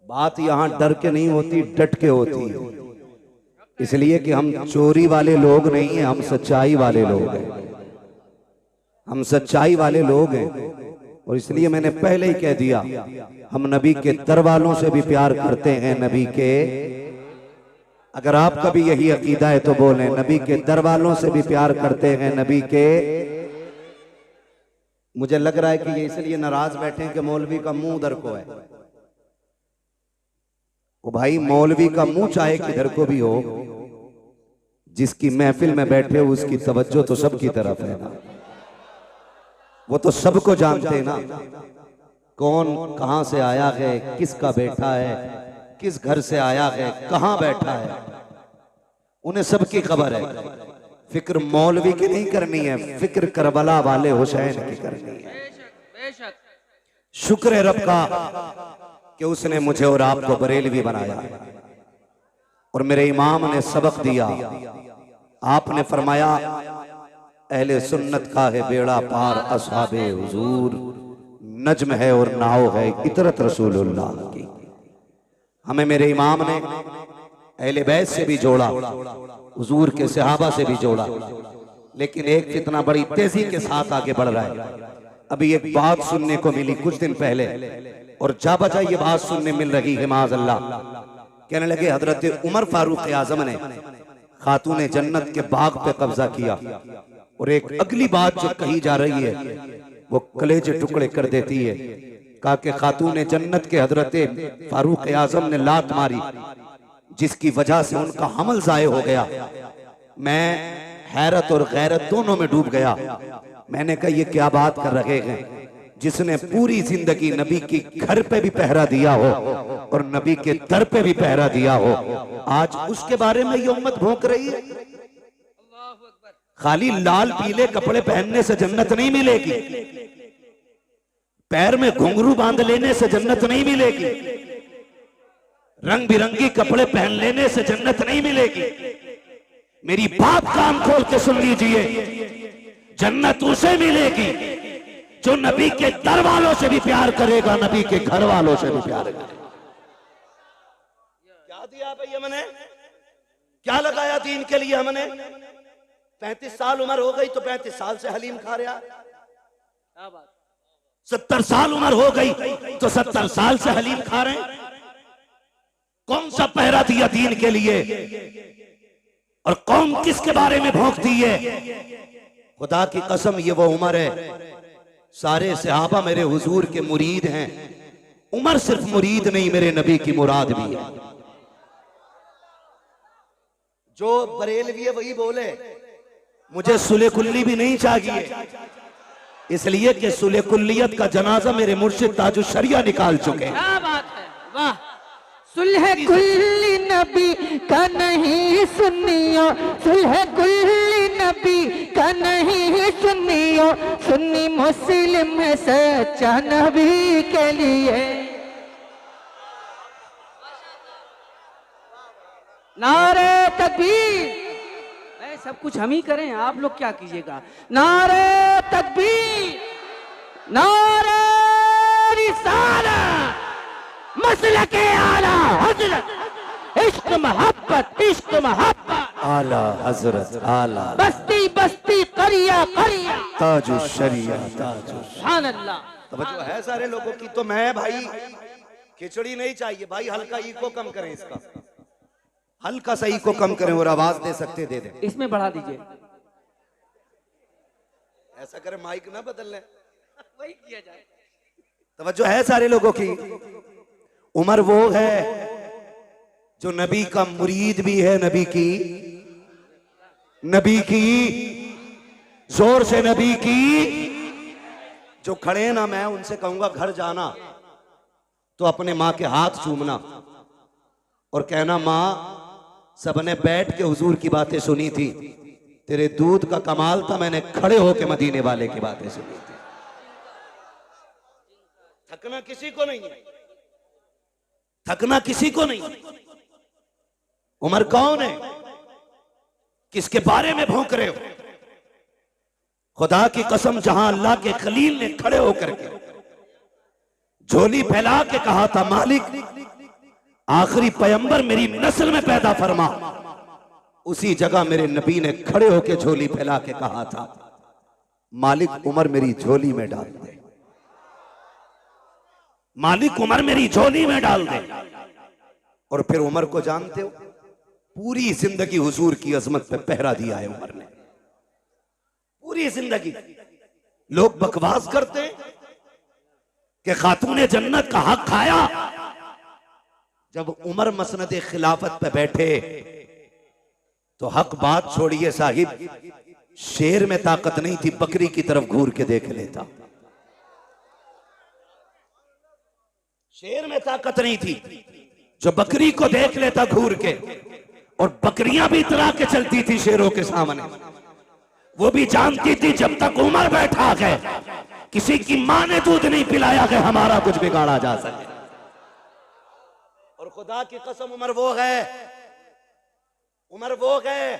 बात यहाँ डर के नहीं होती, डट के होती है। इसलिए कि हम चोरी वाले लोग नहीं हैं, हम सच्चाई वाले लोग हैं। हम सच्चाई वाले लोग हैं। और इसलिए मैंने पहले ही कह दिया, हम नबी के दर वालों से भी प्यार करते हैं। नबी के, अगर आपका भी यही अकीदा है तो बोलें, नबी के दर वालों से भी प्यार करते हैं। नबी के, मुझे लग रहा है कि ये इसलिए नाराज बैठे हैं कि मौलवी का मुंह उधर को है। वो भाई, मौलवी का मुंह चाहे किधर को भी हो, जिसकी महफिल में बैठे हो उसकी तवज्जो तो सबकी तरफ है ना। वो तो सबको जानते हैं ना, कौन कहां से आया है, किसका बेटा है, किस घर से आया है, कहां बैठा है, उन्हें सबकी खबर है। फिक्र मौलवी की नहीं करनी है, फिक्र करबला वाले हुसैन की करनी है। शुक्र है रब का कि उसने मुझे और आपको बरेलवी बनाया और मेरे इमाम ने सबक दिया। आपने फरमाया, अहले सुन्नत का है बेड़ा पार, असहाबे हुजूर नज्म है और नाव है इतरत रसूलुल्लाह की। हमें मेरे इमाम ने अहले बैत से भी जोड़ा, हुजूर के सहाबा से भी जोड़ा। लेकिन एक फितना बड़ी तेजी के साथ आगे बढ़ रहा है। अभी एक बात सुनने को मिली कुछ दिन पहले, और जा बजा ये बात सुनने मिल रही है माज़अल्लाह। कहने लगे हजरत उमर फारूक आजम ने खातून जन्नत के बाग पे कब्जा किया। और एक अगली बात जो कही जा रही है वो कलेजे टुकड़े कर देती है। कहा कि खातून जन्नत के हजरत फारूक आजम ने लात मारी, जिसकी वजह से उनका हमल जाये हो गया। मैं हैरत और गैरत दोनों में डूब गया। मैंने कहा ये क्या बात कर रहे हैं, जिसने पूरी जिंदगी नबी की घर पे भी पहरा दिया हो और नबी के दर पे भी पहरा दिया हो, आज उसके बारे में ये उम्मत भौंक रही है। खाली लाल पीले कपड़े पहनने से जन्नत नहीं मिलेगी, पैर में घुंघरू बांध लेने से जन्नत नहीं मिलेगी, रंग बिरंगी कपड़े पहन लेने से जन्नत नहीं मिलेगी। मेरी बात कान खोल के सुन लीजिए, जन्नत उसे मिलेगी जो नबी के दर वालों से भी प्यार करेगा, नबी के घर वालों से भी प्यार करेगा। क्या दिया भैया मैंने, क्या लगाया दीन के लिए हमने। 35 साल उम्र हो गई तो 35 साल से हलीम खा रहा। 70 साल उम्र हो गई तो 70 साल से हलीम खा रहे हैं। कौन सा पहरा दिया दीन के लिए और कौन किसके बारे में भौंकती है। खुदा की कसम ये वो उम्र है, सारे सहाबा मेरे हुजूर के मुरीद हैं। उमर सिर्फ मुरीद नहीं, मेरे नबी की मुराद भी है। जो बरेलवी है वही बोले, मुझे सुले कुल्ली भी नहीं चाहिए, इसलिए कि सुले कुल्लियत का जनाजा मेरे मुर्शिद ताजुश शरिया निकाल चुके हैं। क्या बात है, वाह। सुलह कुल्ली नबी का नहीं सुनियो, सुलह कुल्ली नबी का नहीं सुनियो, सुन्नी मुस्लिम है सच्चा नबी के लिए। नारे तकबीर। सब कुछ हम ही करें, आप लोग क्या कीजिएगा। नारे तकबीर, नारे रिसालत, मसलके आला हजरत, इश्क मोहब्बत, इश्क मोहब्बत, आला हजरत, आला बस्ती बस्ती, करिया करिया, ताजुश शरिया, ताजुश। सुभान अल्लाह। तवज्जो है सारे लोगों की। तो मैं भाई खिचड़ी नहीं चाहिए भाई, हल्का इको कम करें, इसका हल्का सा इको कम करें और आवाज दे सकते दे दें। इसमें बढ़ा दीजिए, ऐसा करें माइक ना बदल लें, वही किया जाए। तवज्जो है सारे लोगों की। उमर वो है जो नबी का मुरीद भी है, नबी की जोर से नबी की। जो खड़े ना, मैं उनसे कहूंगा घर जाना तो अपने माँ के हाथ चूमना और कहना, माँ सबने बैठ के हुजूर की बातें सुनी थी, तेरे दूध का कमाल था, मैंने खड़े होके मदीने वाले की बातें सुनी थी। थकना किसी को नहीं है, थकना किसी को नहीं। उमर कौन है, किसके बारे में भौंक रहे हो। खुदा की कसम, जहां अल्लाह के खलील ने खड़े होकर के झोली फैला के कहा था, मालिक आखिरी पैगंबर मेरी नस्ल में पैदा फरमा। उसी जगह मेरे नबी ने खड़े होकर झोली फैला के कहा था, मालिक उमर मेरी झोली में डाल दे, मालिक उमर मेरी झोली में डाल दे। और फिर उमर को जानते हो, पूरी जिंदगी हुजूर की अजमत पे पहरा दिया है उमर ने, पूरी जिंदगी। लोग बकवास करते कि खातूने जन्नत का हक खाया। जब उमर मसनद खिलाफत पे बैठे तो हक बात छोड़िए साहिब, शेर में ताकत नहीं थी, बकरी की तरफ घूर के देख लेता। शेर में ताकत नहीं थी जो बकरी को देख लेता घूर के, और बकरियां भी इतरा के चलती थी शेरों के सामने। वो भी जानती थी जब तक उमर बैठा है, किसी की मां ने दूध नहीं पिलाया कि हमारा कुछ बिगाड़ा जा सके। और खुदा की कसम उमर वो है, उमर वो है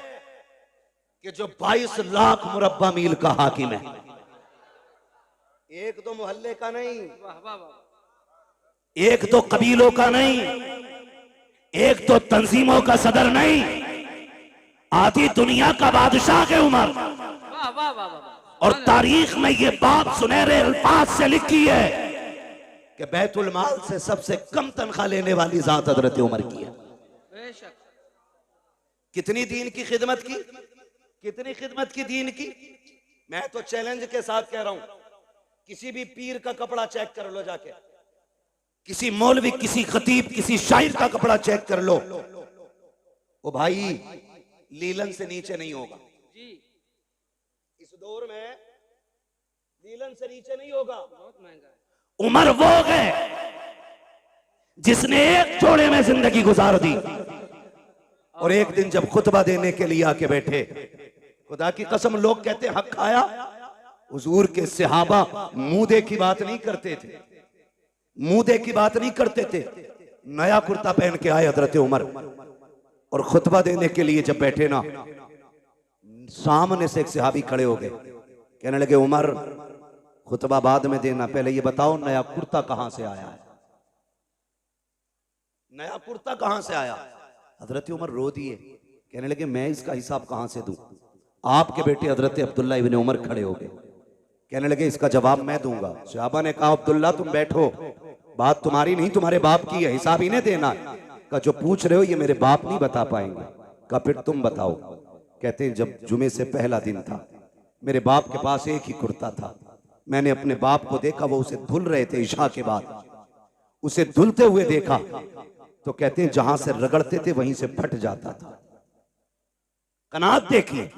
कि जो 22 लाख मुरब्बा मील का हाकिम है। एक दो मोहल्ले का नहीं, एक दो कबीलों का नहीं, एक दो तंजीमों का सदर नहीं, आधी दुनिया का बादशाह है उमर। और तारीख में ये बात सुनहरे अल्फाज से लिखी है कि बैतुल माल से सबसे कम तनख्वाह लेने वाली जात हजरत उमर की है। कितनी दीन की खिदमत की, कितनी खिदमत की दीन की। मैं तो चैलेंज के साथ कह रहा हूं, किसी भी पीर का कपड़ा चेक कर लो जाके, किसी मौलवी, किसी खतीब, किसी शायर का कपड़ा चेक कर लो, वो भाई लीलन से नीचे नहीं होगा। इस दौर में लीलन से नीचे नहीं होगा। बहुत महंगा। उमर वो है जिसने एक जोड़े में जिंदगी गुजार दी। और एक दिन जब खुतबा देने के लिए आके बैठे, खुदा की कसम लोग कहते हक खाया। हुजूर के सहाबा मुंह की बात नहीं करते थे, मुंह की बात नहीं करते थे। नया कुर्ता पहन के आए हजरत उमर, और खुतबा देने के लिए जब बैठे ना, सामने से एक सहाबी खड़े हो गए, कहने लगे उमर खुतबा बाद में देना, पहले ये बताओ नया कुर्ता कहां से आया है, नया कुर्ता कहां से आया। हजरत उमर रो दिए, कहने लगे मैं इसका हिसाब कहां से दूं। आपके बेटे हजरत अब्दुल्ला इब्ने उमर खड़े हो गए, कहने लगे इसका जवाब मैं दूंगा। सहाबा ने कहा अब्दुल्ला तुम बैठो, बात तुम्हारी नहीं तुम्हारे बाप की है, हिसाब इन्हें देना है। का जो पूछ रहे हो ये मेरे बाप नहीं बता पाएंगे। का फिर तुम बताओ। कहते हैं जब जुमे से पहला दिन था, मेरे बाप के पास एक ही कुर्ता था। मैंने अपने बाप को देखा, वो उसे धुल रहे थे इशा के बाद, उसे धुलते हुए देखा तो कहते हैं जहां से रगड़ते थे वहीं से फट जाता था। कनात देखी,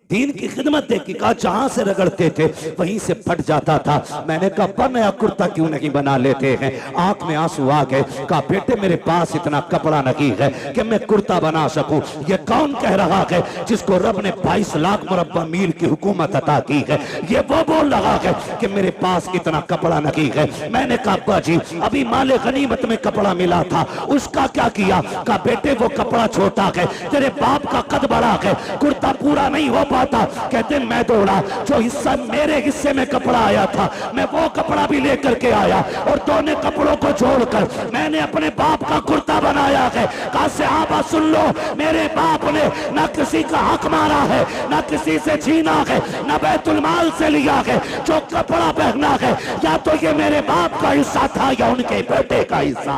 दीन की खिदमत देखी, कहा जहां से रगड़ते थे वहीं से फट जाता था। मैंने कहा पर नया कुर्ता क्यों नहीं बना लेते हैं। आंख में आंसू आ गए, कहा बेटे मेरे पास इतना कपड़ा नहीं है कि मैं कुर्ता बना सकूं। ये कौन कह रहा है जिसको रब ने 22 लाख मुरब्बा मील की हुकूमत अता की है, ये वो बोल रहा है कि मेरे पास इतना कपड़ा नहीं है। मैंने कहा अब्बा जी अभी माले गनीमत में कपड़ा मिला था, उसका क्या किया। कहा बेटे वो कपड़ा छोटा है, तेरे बाप का कद बड़ा है, कुर्ता पूरा नहीं हो पाता। कहते मैं दौड़ा, जो हिस्सा मेरे हिस्से में कपड़ा आया था मैं वो कपड़ा भी लेकर के आया, और दोनों कपड़ों को जोड़कर मैंने अपने बाप का कुर्ता बनाया है। कहा सहाबा सुन लो, मेरे बाप ने ना किसी का हक मारा है, ना किसी से छीना है, ना बैतुल माल से लिया है। जो कपड़ा पहना है या तो ये मेरे बाप का हिस्सा था या उनके बेटे का हिस्सा।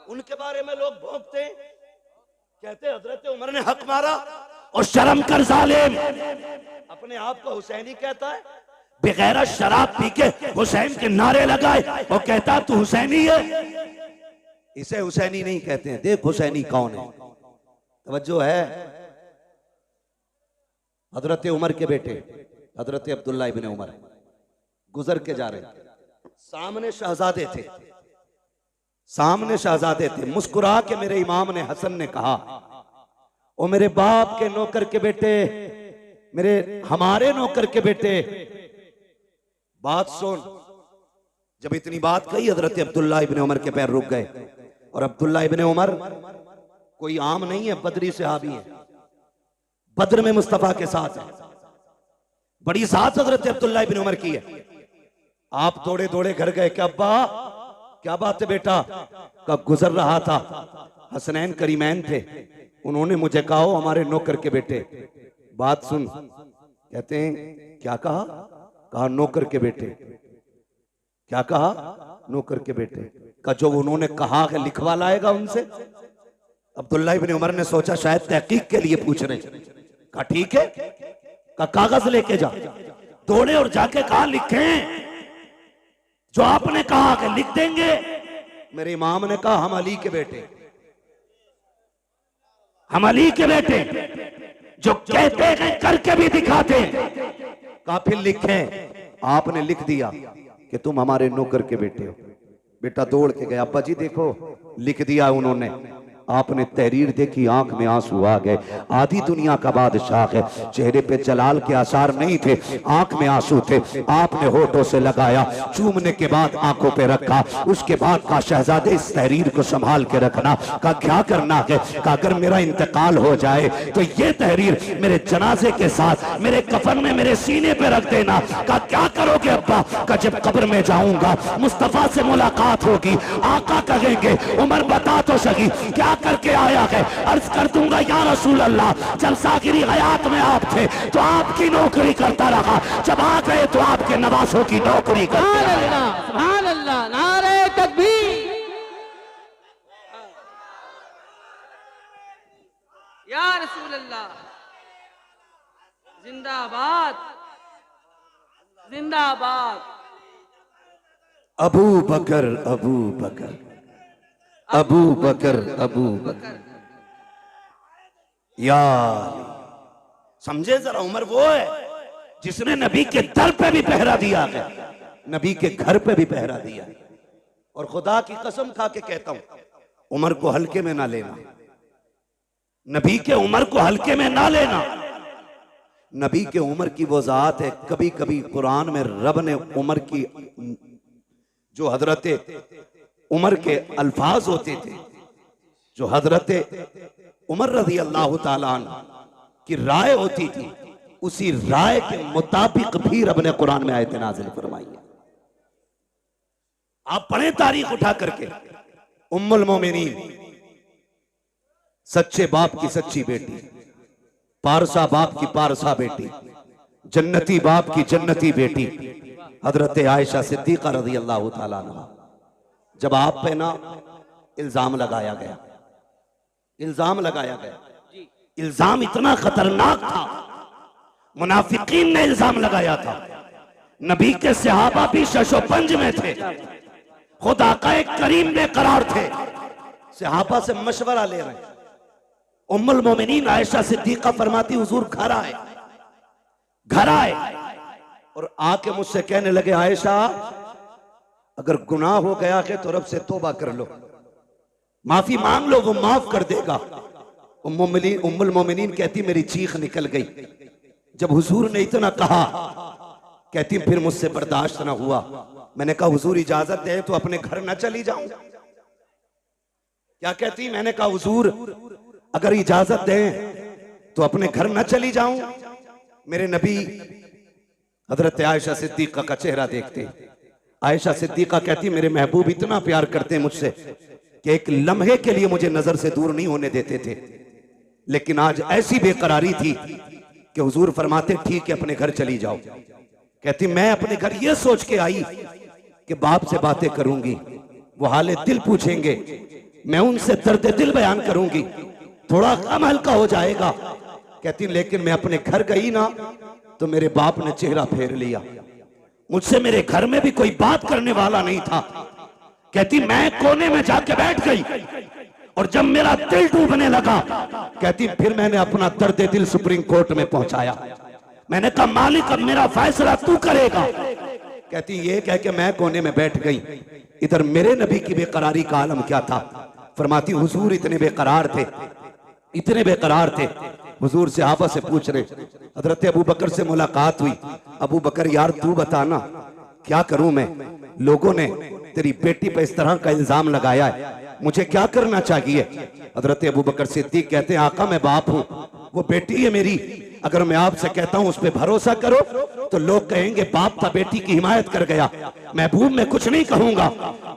उनके बारे में लोग भोंकते, कहते हजरत उमर ने हक मारा। और शर्म कर जालिम, अपने आप को हुसैनी कहता है, बेगैर शराब पी के हुसैन के नारे लगाए और कहता तू हुसैनी है। इसे हुसैनी नहीं कहते हैं। देख हुसैनी कौन है, तवज्जो है। हजरत उमर के बेटे हजरत अब्दुल्ला इब्ने उमर गुजर के जा रहे, सामने शहजादे थे, सामने शहजादे थे। मुस्कुरा के मेरे इमाम ने हसन ने कहा ओ मेरे बाप के नौकर के बेटे, मेरे हमारे नौकर के बेटे, बात सुन। जब इतनी बात कही हजरत अब्दुल्ला इब्ने उमर के पैर रुक गए। और अब्दुल्ला इब्ने उमर कोई आम नहीं है, बदरी सहाबी है, बद्र में मुस्तफा के साथ है, बड़ी साथ हजरत अब्दुल्ला इब्ने उमर की है। आप दौड़े दौड़े घर गए कि अब्बा क्या बात है बेटा? कब गुजर रहा था, हसनैन करीमैन थे, उन्होंने मुझे कहा हमारे नौकर के बेटे, बात सुन। कहते हैं क्या कहा? कहा नौकर के बेटे। क्या कहा? नौकर के बेटे का जो उन्होंने कहा है लिखवा लाएगा उनसे। अब्दुल्ला इब्न उमर ने सोचा शायद तहकीक के लिए पूछ रहे, कहा ठीक है, का कागज लेके जा। दौड़े और जाके कहा लिखें जो आपने कहा कि लिख देंगे। मेरे इमाम ने कहा हम अली के बेटे, हम अली के बेटे, जो कहते हैं करके भी दिखाते हैं। कहा फिर लिखें। आपने लिख दिया कि तुम हमारे नौकर के बेटे हो। बेटा दौड़ के गया, अब्बा जी देखो लिख दिया उन्होंने। आपने तहरीर देखी, आंख में आंसू आ गए। आधी दुनिया का बादशाह है, चेहरे पे जलाल के आसार नहीं थे, आंख में आंसू थे। आपने होठों से लगाया, चूमने के बाद आंखों पे रखा। उसके बाद कहा शहजादे इस तहरीर को संभाल के रखना। कहा क्या करना है? कहा अगर मेरा इंतकाल हो जाए तो ये तहरीर मेरे जनाजे के साथ मेरे कफन में मेरे सीने पे रख देना। कहा क्या करोगे अब्बा? कहा जब कब्र में जाऊंगा मुस्तफा से मुलाकात होगी, आका कहेंगे उमर बता तो सही क्या करके आया है। अर्ज कर दूंगा या रसूल अल्लाह, जब सागिरी हयात में आप थे तो आपकी नौकरी करता रहा, जब आ गए तो आपके नवासों की नौकरी करता रहा। सुभान अल्लाह, नारे तकबीर। या रसूल अल्लाह, जिंदाबाद जिंदाबाद। अबू बकर अबू बकर अबू बकर अबू बकर। यार समझे जरा, उमर वो है जिसने नबी के दर पे भी पहरा दिया है, नबी के घर पे भी पहरा दिया है। और खुदा की कसम खा के कहता हूं उमर को हल्के में ना लेना, नबी के उमर को हल्के में ना लेना। नबी के उमर की वो जात है, कभी कभी कुरान में रब ने उमर की जो हजरत उमर के अल्फाज होते थे, जो हजरत उमर रज़ी अल्लाह ताला अन्हु की राय होती थी, उसी राय के मुताबिक भी रब ने कुरान में आयत नाज़िल फरमाई है। आप पढ़े तारीख उठा करके, उम्मुल मोमिनीन, सच्चे बाप की सच्ची बेटी, पारसा बाप की पारसा बेटी, जन्नती बाप की जन्नती बेटी, हजरत आयशा सिद्दीका रज़ी अल्लाह ताला अन्हा। जब आप पे ना इल्जाम लगाया गया, इल्जाम लगाया गया, इल्जाम इतना खतरनाक था, मुनाफिकीन ने इल्जाम लगाया था। नबी के सहाबा भी शशोपंज में थे, खुद आका करीम बेकरार थे, सहाबा से मशवरा ले रहे। उम्मुल मोमिनीन आयशा सिद्दीका फरमाती हुजूर घर आए, घर आए और आके मुझसे कहने लगे आयशा अगर गुनाह हो गया है तो रब से तौबा कर लो, माफी मांग लो, वो माफ कर देगा। उम्मुल मोमिनीन कहती मेरी चीख निकल गई जब हुजूर ने इतना कहा। कहती फिर मुझसे बर्दाश्त ना हुआ, मैंने कहा हुजूर इजाजत दे तो अपने घर ना चली जाऊं। क्या कहती? मैंने कहा हुजूर अगर इजाजत दें तो अपने घर ना चली जाऊं। मेरे नबी हजरत आयशा सिद्दीका का चेहरा देखते, आयशा सिद्दीका कहती मेरे महबूब इतना प्यार करते मुझसे कि एक लम्हे के लिए मुझे नजर से दूर नहीं होने देते थे, लेकिन आज ऐसी बेकरारी थी कि हुजूर फरमाते ठीक है अपने घर चली जाओ। कहती मैं अपने घर ये सोच के आई कि बाप से बातें करूंगी, वो हाले दिल पूछेंगे, मैं उनसे दर्द दिल बयान करूंगी, थोड़ा कम हल्का हो जाएगा। कहती लेकिन मैं अपने घर गई ना तो मेरे बाप ने चेहरा फेर लिया, मुझसे मेरे घर में भी कोई बात करने वाला नहीं था। कहती मैं कोने में जाके बैठ गई और जब मेरा दिल डूबने लगा, कहती फिर मैंने अपना दर्द दिल सुप्रीम कोर्ट में पहुंचाया। मैंने कहा मालिक अब मेरा फैसला तू करेगा। कहती ये कह के मैं कोने में बैठ गई। इधर मेरे नबी की बेकरारी का आलम क्या था। फरमाती हुजूर इतने बेकरार थे, इतने बेकरार थे, हुजूर सहाबा से पूछ रहे। हजरत अबू बकर से मुलाकात हुई, अबू बकर यार तू बताना क्या करूं मैं, लोगों ने तेरी बेटी पे इस तरह का इल्जाम लगाया है, मुझे क्या करना चाहिए। हजरत अबू बकर सिद्दीक कहते हैं आका मैं बाप हूं, वो बेटी है मेरी, अगर मैं आपसे कहता हूं उस पर भरोसा करो तो लोग कहेंगे बाप था बेटी की हिमायत कर गया, महबूब मैं कुछ नहीं कहूंगा।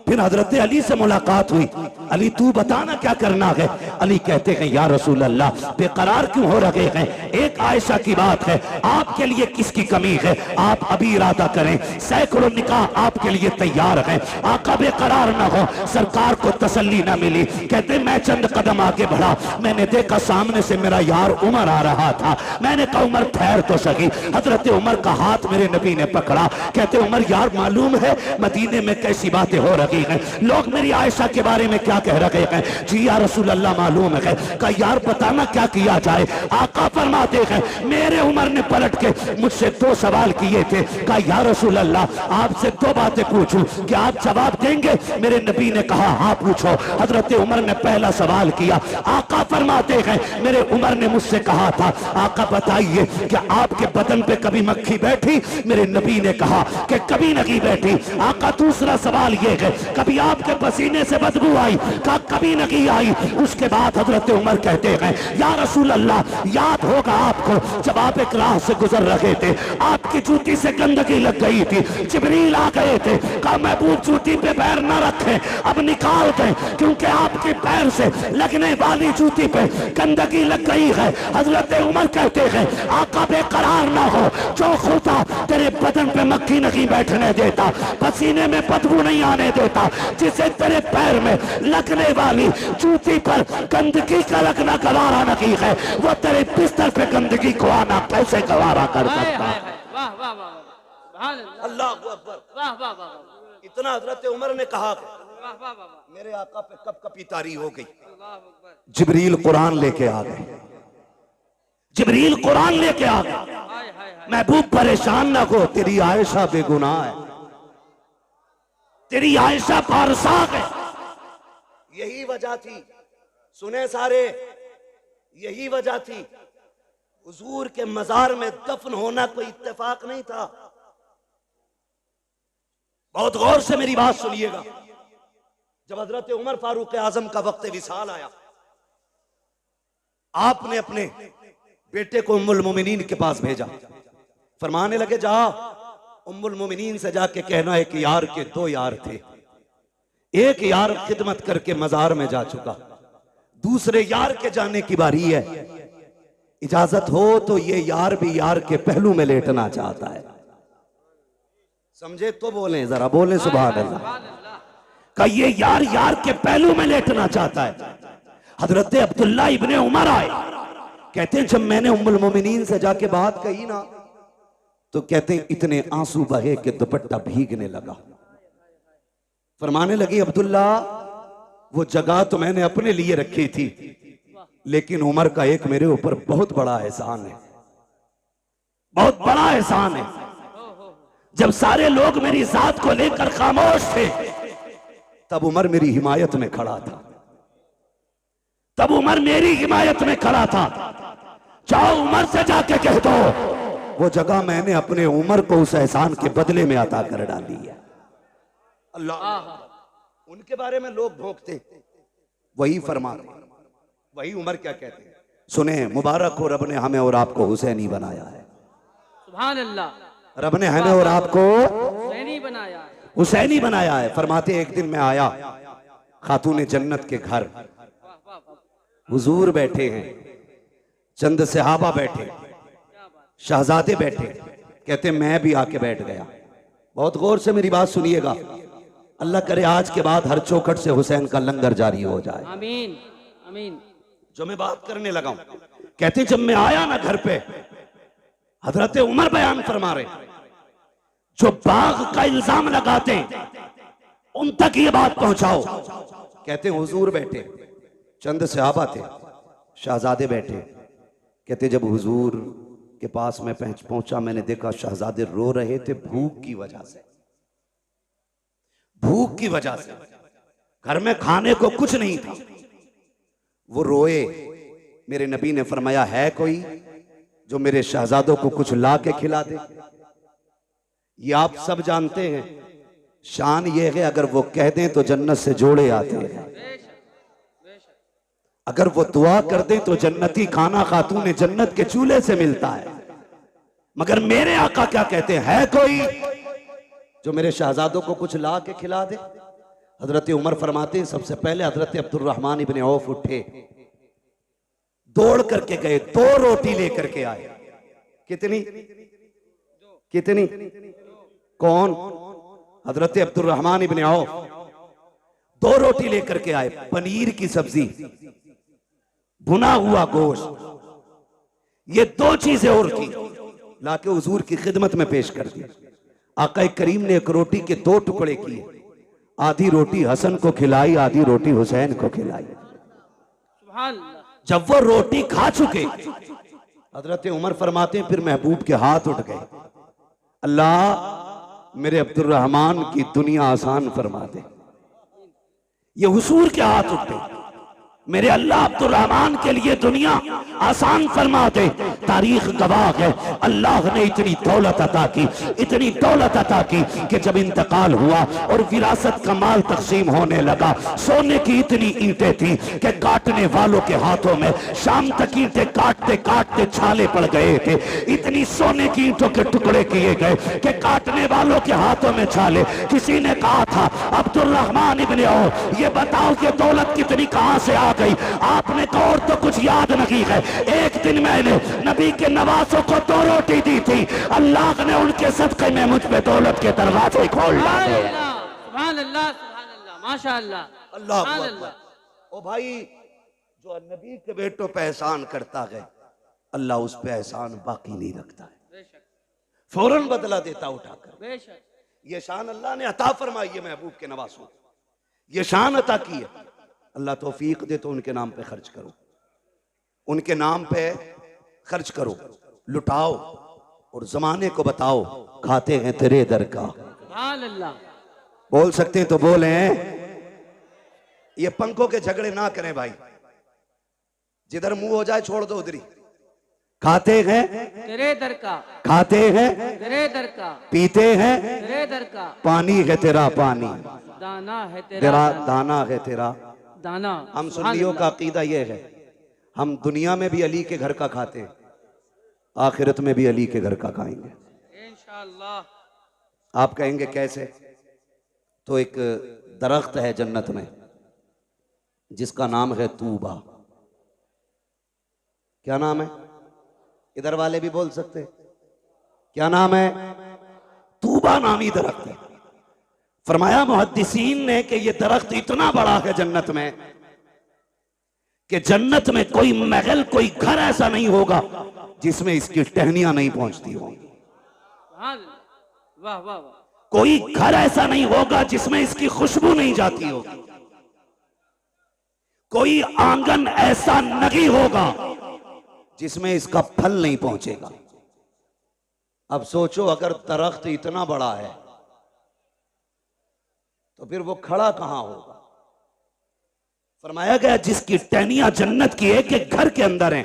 फिर हजरत अली से मुलाकात हुई, अली तू बताना क्या करना है। अली कहते हैं या रसूल अल्लाह बेकरार क्यों हो रहे हैं, एक आयशा की बात है, आपके लिए किसकी कमी है, आप अभी इरादा करें, सैकड़ों निकाह आपके लिए तैयार है, आका बेकरार ना हो। सरकार को तसल्ली ना मिली, कहते मैं चंद कदम आगे बढ़ा, मैंने देखा सामने से मेरा यार उमर आ रहा था, मैंने कहा उमर ठहर तो सही। हजरत उमर का हाथ मेरे नबी ने पकड़ा, कहते उमर यार मालूम है मदीने में कैसी बातें हो रही हैं, लोग मेरी आयशा के बारे में क्या कह रहे हैं। जी या रसूल अल्लाह मालूम है। कहा यार बताना क्या किया जाए। आका फरमाते हैं मेरे उमर ने पलट के मुझसे 2 सवाल किए थे। कहा या रसूल अल्लाह आपसे 2 बातें पूछूं, क्या आप जवाब देंगे। मेरे नबी ने कहा हाँ पूछो। हजरत उमर ने पहला सवाल किया। आका फरमाते हैं मेरे उमर ने मुझसे कहा था आका बताइए क्या आपके बदन पे कभी मक्खी बैठी। मेरे नबी ने कहा कि कभी नहीं बैठी। आका दूसरा सवाल ये है कभी आपके पसीने से बदबू आई। कहा कभी नहीं आई। उसके बाद हजरत उमर कहते हैं या रसूल अल्लाह याद होगा आपको जब आप एक राह से गुजर रहे थे, आपकी जूती से गंदगी लग गई थी, जिब्रील आ गए थे, कहा महबूब जूती पे पैर न रखें, अब निकाल दें क्योंकि आपके पैर से लगने वाली जूती पे गंदगी लग गई है। हजरत उमर कहते हैं आका बेकरार ना हो, जो खुदा तेरे बदन पे मक्खी नहीं बैठने देता, पसीने में बदबू नहीं आने देता, जिसे तेरे पैर में लगने वाली जूती पर गंदगी का लगना गवारा नहीं है, वो तेरे बिस्तर पे गंदगी को आना कैसे गवारा कर सकता। वाह वाह वाह, अल्लाह अकबर। वाह वाह वाह, इतना हजरत उमर ने कहा वाह वाह वाह, मेरे आका पे कब कपी तारी हो गई। अल्लाह अकबर, जिब्रील कुरान लेके आ गए, जिब्रील कुरान लेके आ गए। हाय हाय हाय, महबूब परेशान ना हो, तेरी आयशा बेगुनाह है, तेरी आयशा पारसाक है। यही वजह थी, सुने सारे, यही वजह थी हुजूर के मजार में दफन होना कोई इत्तेफाक नहीं था। बहुत गौर से मेरी बात सुनिएगा। जब हजरत उमर फारूक आजम का वक्त विसाल आया, आपने अपने बेटे को उम्मुल मोमिनीन के पास भेजा, फरमाने लगे जा उम्मुल मोमिनीन से जाके कहना है कि यार के 2 यार थे, एक यार खिदमत करके मजार में जा चुका, दूसरे यार के जाने की बारी है, इजाजत हो तो ये यार भी यार के पहलू में लेटना चाहता है। समझे तो बोले, जरा बोले सुभान अल्लाह। का ये यार यार के पहलू में लेटना चाहता है। हजरत अब्दुल्ला इब्ने उमर आए, कहते हैं जब मैंने उम्मुल मोमिनीन से जाके बात कही ना, तो कहते हैं इतने आंसू बहे कि दुपट्टा भीगने लगा। फरमाने लगी अब्दुल्ला वो जगह तो मैंने अपने लिए रखी थी, लेकिन उमर का एक मेरे ऊपर बहुत बड़ा एहसान है, बहुत बड़ा एहसान है। जब सारे लोग मेरी जात को लेकर खामोश थे, तब उमर मेरी हिमायत में खड़ा था, तब उमर मेरी हिमायत में खड़ा था। जाओ उमर से जाके कह दो वो जगह मैंने अपने उमर को उस एहसान के बदले में अता कर डाली है। अल्लाह, उनके बारे में लोग भोंकते, वही फरमाते, वही उमर क्या कहते हैं। सुने, मुबारक हो रब ने हमें और आपको हुसैनी बनाया है। सुभान अल्लाह, रब ने हमें और आपको हुसैनी बनाया है। हुसैनी बनाया है। फरमाते एक दिन मैं आया खातून जन्नत के घर, हुजूर बैठे हैं, चंद सहाबा बैठे, शहजादे बैठे, कहते मैं भी आके बैठ गया। बहुत गौर से मेरी बात सुनिएगा, अल्लाह करे आज के बाद हर चौखट से हुसैन का लंगर जारी हो जाए। आमीन आमीन। जो मैं बात करने लगा हूं, कहते जब मैं आया ना घर पे, हजरत उमर बयान फरमा रहे, जो बाग का इल्जाम लगाते उन तक ये बात पहुंचाओ। कहते हुजूर बैठे, चंद सहाबा थे, शहजादे बैठे, कहते जब हुजूर के पास मैं पहुंचा, मैंने देखा शहजादे रो रहे थे भूख की वजह से, भूख की वजह से, घर में खाने को कुछ नहीं था, वो रोए। मेरे नबी ने फरमाया है कोई जो मेरे शहजादों को कुछ ला के खिला दे। ये आप सब जानते हैं, शान ये है अगर वो कह दें तो जन्नत से जोड़े आते हैं, अगर वो दुआ कर दें तो जन्नती खाना खातून जन्नत के चूल्हे से मिलता है। मगर मेरे आका क्या कहते हैं, है कोई जो मेरे शहजादों को कुछ ला के खिला दे? हजरत उमर फरमाते हैं सबसे पहले हजरत अब्दुर्रहमान इब्ने औफ उठे, दौड़ करके गए, 2 रोटी लेकर के आए। कितनी कितनी? कौन? हजरत अब्दुर्रहमान इब्ने औफ 2 रोटी लेकर के आए, पनीर की सब्जी, भुना हुआ गोश्त, ये 2 चीजें और की, लाके हुजूर की खिदमत में पेश कर दी। आका करीम ने एक रोटी के 2 टुकड़े किए, आधी रोटी हसन को खिलाई, आधी रोटी हुसैन को खिलाई। सुभान अल्लाह। जब वो रोटी खा चुके, हजरत उमर फरमाते हैं फिर महबूब के हाथ उठ गए, अल्लाह मेरे अब्दुर्रहमान की दुनिया आसान फरमा दे। ये हुजूर के हाथ उठे, मेरे अल्लाह अब्दुर्रहमान के लिए दुनिया आसान फरमा दे। तारीख गवाह है, अल्लाह ने इतनी दौलत अता की, इतनी दौलत अता की कि जब इंतकाल हुआ और विरासत का माल तकसीम होने लगा, सोने की इतनी ईंटें थी कि काटने वालों के हाथों में शाम तक ईंटें काटते काटते छाले पड़ गए थे। इतनी सोने की ईंटों के टुकड़े किए गए कि काटने वालों के हाथों में छाले। किसी ने कहा था, अब्दुर्रहमान इब्ने औफ, ये बताओ कि दौलत कितनी कहां से आ गई? आपने तो और तो कुछ याद नहीं है, एक दिन मैंने नबी के नवासों को 2 रोटी दी थी, अल्लाह ने उनके सदक़े में मुझ पे दौलत के दरवाजे खोल डाले। सुभान अल्लाह, सुभान अल्लाह, माशाअल्लाह, अल्लाह सुभान हू अल्लाह। अकबर। ओ भाई, जो नबी के बेटों पे एहसान करता है, अल्लाह उस पे एहसान बाकी नहीं रखता है, बेशक फौरन बदला देता उठाकर। बेशक। ये शान अल्लाह ने अता फरमाई है महबूब के नवासों, ये शान अता की है। अल्लाह तौफीक दे तो उनके नाम पे खर्च करो, उनके नाम पे खर्च करो, लुटाओ और जमाने को बताओ खाते हैं तेरे दर का। सुभान अल्लाह। बोल सकते हैं तो बोले। ये पंखों के झगड़े ना करें भाई, जिधर मुंह हो जाए छोड़ दो उधरी। खाते हैं तेरे दर का, खाते हैं तेरे दर का, पीते हैं तेरे दर का, पानी है तेरा पानी, दाना है तेरा तेरा दाना, दाना है तेरा दाना। हम सुभान सुन्नियों का अल्लाह। अकीदा यह है, हम दुनिया में भी अली के घर का खाते हैं, आखिरत में भी अली के घर का खाएंगे इंशाअल्लाह। आप कहेंगे कैसे? तो एक दरख्त है जन्नत में जिसका नाम है तूबा। क्या नाम है? इधर वाले भी बोल सकते हैं, क्या नाम है? तूबा नामी दरख्त है। फरमाया मुहद्दिसीन ने कि यह दरख्त इतना बड़ा है जन्नत में कि जन्नत में कोई महल, कोई घर ऐसा नहीं होगा जिसमें इसकी टहनियां नहीं पहुंचती होंगी। सुभान अल्लाह। वाह वाह वाह। कोई घर ऐसा नहीं होगा जिसमें इसकी खुशबू नहीं जाती होगी। कोई आंगन ऐसा नहीं होगा जिसमें इसका फल नहीं पहुंचेगा। अब सोचो, अगर दरख्त इतना बड़ा है तो फिर वो खड़ा कहां होगा? फरमाया गया जिसकी टहनियां जन्नत की एक एक घर के अंदर हैं,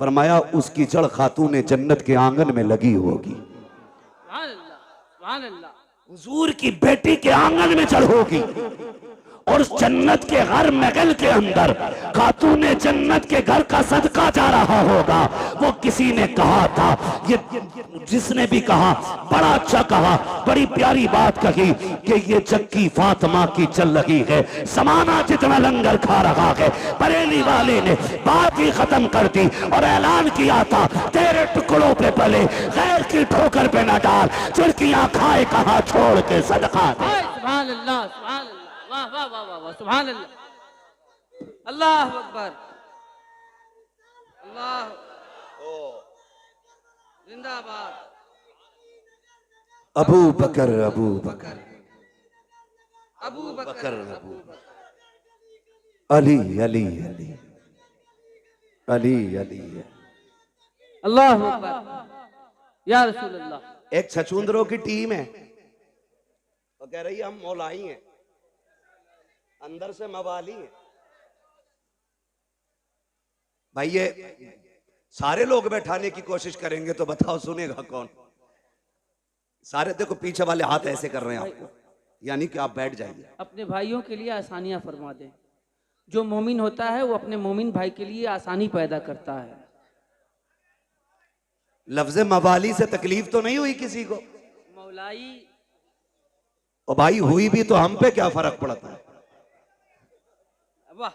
फरमाया उसकी जड़ खातून जन्नत के आंगन में लगी होगी। सुभान अल्लाह, सुभान अल्लाह। हुजूर की बेटी के आंगन में जड़ होगी और जन्नत के हर महल के अंदर खातून जन्नत के घर का सदका जा रहा होगा। वो किसी ने कहा था, ये जिसने भी कहा बड़ा अच्छा कहा, बड़ी प्यारी बात कही कि ये जक्की फातिमा की चल रही है, समाना जितना लंगर खा रहा है। बरेली वाले ने बात ही खत्म कर दी और ऐलान किया था, तेरे टुकड़ों पे पले गैर की ठोकर पे न डाल, चुरकियां खाए कहा छोड़ के सदका दे। सुभान अल्लाह, सुभान अल्लाह। वाह वाह वाह वाह वाह। सुभान अल्लाह। अल्लाह अकबर। अल्लाह जिंदाबाद। अबू बकर अबू बकर अबू बकर, अबू बकर। अली अली अली अली अली। अल्लाह अकबर। या रसूल अल्लाह। एक छछूंदरों की टीम है तो कह रही है हम मौलाई हैं, अंदर से मवाली हैं। भाई ये सारे लोग बैठाने की कोशिश करेंगे तो बताओ सुनेगा कौन? सारे देखो पीछे वाले हाथ ऐसे कर रहे हैं आपको, यानी कि आप बैठ जाइए। अपने भाइयों के लिए आसानियां फरमा दें। जो मोमिन होता है वो अपने मोमिन भाई के लिए आसानी पैदा करता है। लफ्ज मवाली से तकलीफ तो नहीं हुई किसी को? मौलाई। और भाई हुई भी तो हम पे क्या फर्क पड़ता है? वाह,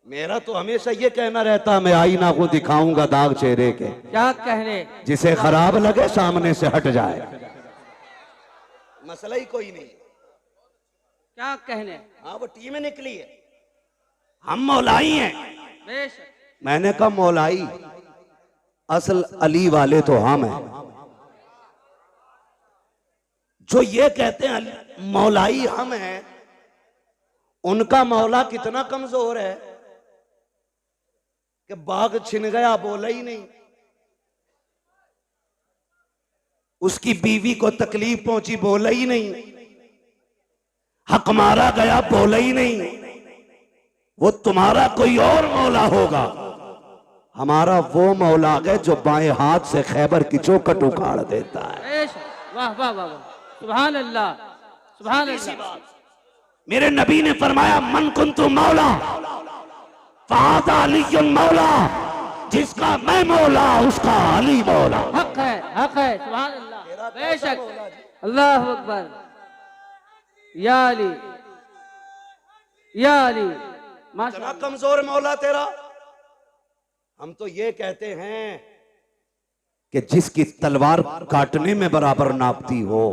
मेरा तो हमेशा ये कहना रहता, मैं आईना को दिखाऊंगा दाग चेहरे के, क्या कहने, जिसे खराब लगे सामने से हट जाए, मसला ही कोई नहीं। क्या कहने। हाँ वो टीम निकली है, हम मौलाई हैं। बेशक। मैंने कहा मौलाई, असल अली वाले तो हम हैं। जो ये कहते हैं मौलाई हम हैं, उनका मौला कितना कमजोर है कि बाग छिन गया बोला ही नहीं, उसकी बीवी को तकलीफ पहुंची बोला ही नहीं, हक मारा गया बोला ही नहीं। वो तुम्हारा कोई और मौला होगा, हमारा वो मौला है जो बाएं हाथ से खैबर की चौखट उखाड़ देता है। बेशक। वाह वाह वाह वाह, सुभान अल्लाह, सुभान अल्लाह। मेरे नबी ने फरमाया, मन कुन्तु मौला फ़हाज़ा अलीयुन मौला, जिसका मैं मौला उसका अली मौला। हक है, हक है, सुभान अल्लाह। बेशक। अल्लाह अकबर। या अली, या अली, इतना कमजोर मौला तेरा। हम तो ये कहते हैं कि जिसकी तलवार काटने में बराबर नापती हो,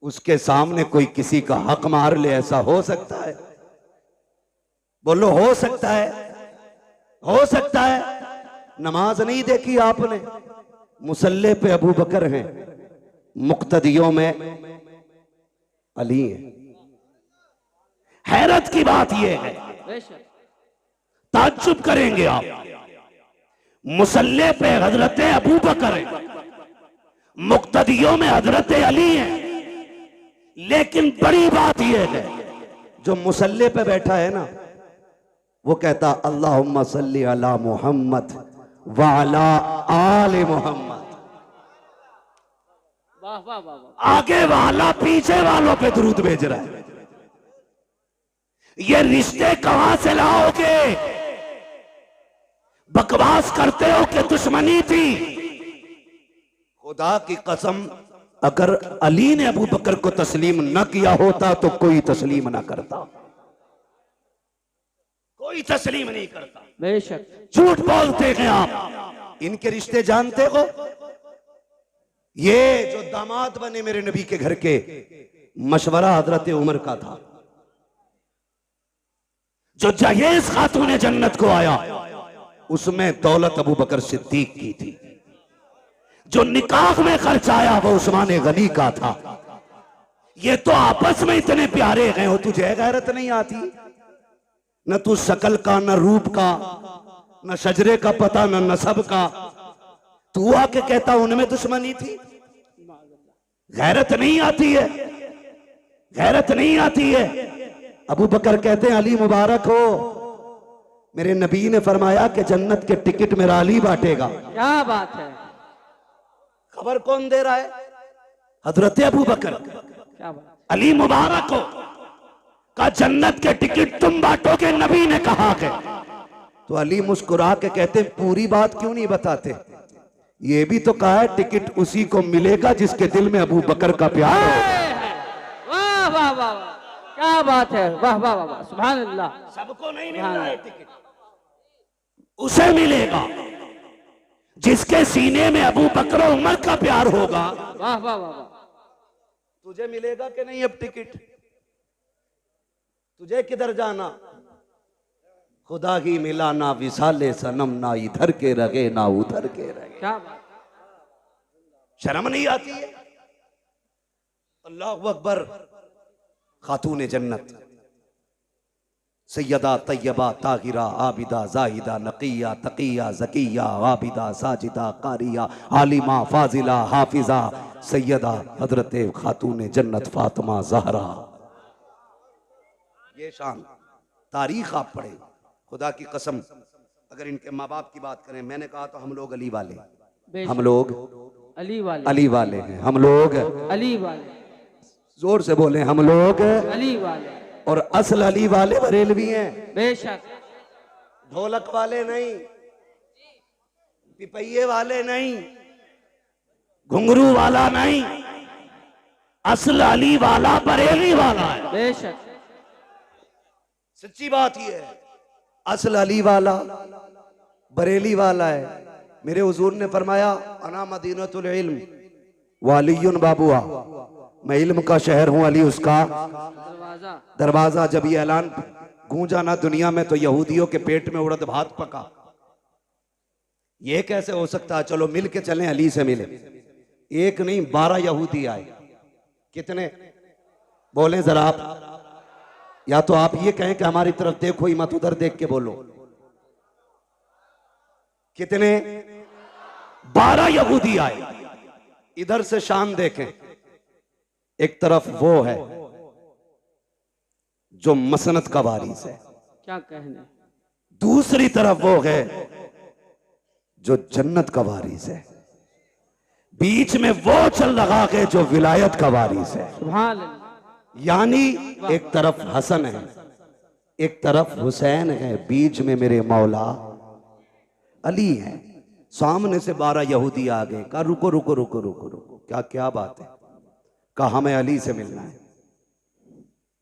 उसके सामने कोई किसी का हक मार ले, ऐसा हो सकता है? बोलो हो सकता है? हो सकता है? नमाज नहीं देखी आपने? मुसल्ले पे अबू बकर हैं, मुक्तदियों में अली है। हैरत की बात यह है, बेशक। ताज्जुब करेंगे आप, मुसल्ले पे हजरत अबू बकर है, मुक्तदियों में हजरत अली है, लेकिन बड़ी बात यह है जो मुसल्ले पे बैठा है ना, वो कहता अल्लाहुम्मा सल्ली अला मुहम्मद व अला आले मुहम्मद। वाह वाह वाह वाह। आगे वाला पीछे वालों पे दुरूद भेज रहा है। ये रिश्ते कहां से लाओगे? बकवास करते हो कि दुश्मनी थी। खुदा की कसम, अगर अली ने अबू बकर को तस्लीम न किया होता तो कोई तस्लीम ना करता, कोई तस्लीम नहीं करता। बेशक। झूठ बोलते हैं आप। इनके रिश्ते जानते हो? ये जो दामाद बने मेरे नबी के घर के, मशवरा हजरत उमर का था। जो जहेज खातून जन्नत को आया, उसमें दौलत अबू बकर सिद्दीक की थी। जो निकाह में खर्च आया वो उस्मान गनी का था। ये तो आपस में इतने प्यारे हैं, हो तुझे गैरत नहीं आती? न तू शकल का, न रूप का, न शजरे का पता, न नसब का, तू आके कहता उनमें दुश्मनी थी। गैरत नहीं आती है? गैरत नहीं आती है? अबू बकर कहते हैं अली मुबारक हो, मेरे नबी ने फरमाया कि जन्नत के टिकट मेरा अली बांटेगा। क्या बात है। खबर कौन दे रहा है? हजरत अबू बकर। क्या बात। अली मुबारक हो का जन्नत के टिकट तुम बांटोगे, नबी ने कहा है। तो अली मुस्कुरा के कहते पूरी बात क्यों नहीं बताते? ये भी तो कहा है टिकट उसी को मिलेगा जिसके दिल में अबू बकर का प्यार हो। वाह वाह वाह वाह, क्या बात है। वाह वाह वाह वाह, सुभान अल्लाह। सबको नहीं मिल रहा है टिकट, उसे मिलेगा जिसके सीने में अबू बकर और उमर का प्यार होगा। वाह वाह वाह वाह। तुझे मिलेगा कि नहीं अब टिकट? तुझे किधर जाना? खुदा ही मिला ना विसाले सनम, ना इधर के रगे ना उधर के रगे। क्या बात। शर्म नहीं आती है? अल्लाहु अकबर। खातून जन्नत सैयदा तैयबा ताहिरा आबिदा जाहिदा नकिया तकिया जकिया आबिदा साजिदा कारिया आलिमा फाजिला हाफिजा सैयदा हजरत खातून जन्नत फातिमा जहरा। ये शान तारीख आप पढ़े, खुदा की कसम। अगर इनके माँ बाप की बात करें, मैंने कहा तो हम लोग अली वाले, हम लोग अली वाले, अली वाले हैं, हम लोग अली वाले। जोर से बोले, हम लोग अली वाले। और असल अली वाले बरेलवी हैं। बेशक। ढोलक वाले नहीं, पिपैये वाले नहीं। घुंघरू वाला नहीं, असल अली वाला बरेली वाला है। बेशक सच्ची बात ये है, असल अली वाला बरेली वाला है। मेरे हुजूर ने फरमाया अना मदीनतुल इल्म वालियुन बाबुआ, मैं इल्म का शहर हूं, अली उसका दरवाजा। दरवाजा। जब ये ऐलान गूंजा ना दुनिया में, तो यहूदियों के पेट में उड़द भात पका। ये कैसे हो सकता है, चलो मिल के चलें, अली से मिले। एक नहीं 12 यहूदी आए। कितने बोले जरा आप, या तो आप ये कहें कि हमारी तरफ देखो ही मत, उधर देख के बोलो। कितने? 12 यहूदी आए। इधर से शान देखें, एक तरफ वो है जो मसनत का वारिस है, क्या कहने। दूसरी तरफ वो है जो जन्नत का वारिस है, बीच में वो चल रहा है जो विलायत का वारिस है। सुभान अल्लाह। यानी एक तरफ हसन है, एक तरफ हुसैन है, बीच में मेरे मौला अली है। सामने से 12 यहूदी आ गए। कहा रुको रुको रुको रुको रुको, क्या क्या बात है? कहा हमें अली से मिलना है।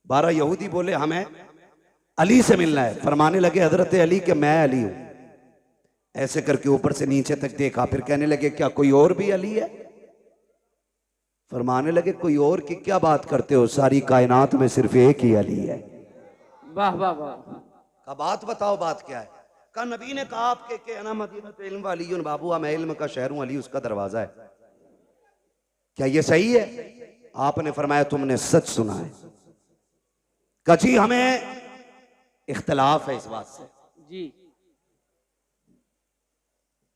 12 यहूदी बोले हमें अली से मिलना है। फरमाने लगे हजरत अली के मैं अली हूं। ऐसे करके ऊपर से नीचे तक देखा, फिर कहने लगे क्या कोई और भी अली है? फरमाने लगे कोई और की क्या बात करते हो, सारी कायनात में सिर्फ एक ही अली है। वाह वाह वाह। का बात बताओ, बात क्या है? का नबी ने कहा आपके के अना मदीनतुल इल्म वालियुन बाबुआ, मैं इल्म का शहर हूं, अली उसका दरवाजा है। क्या ये सही है? आपने फरमाया तुमने सच सुना है। कची हमें इख्तलाफ है इस बात से, जी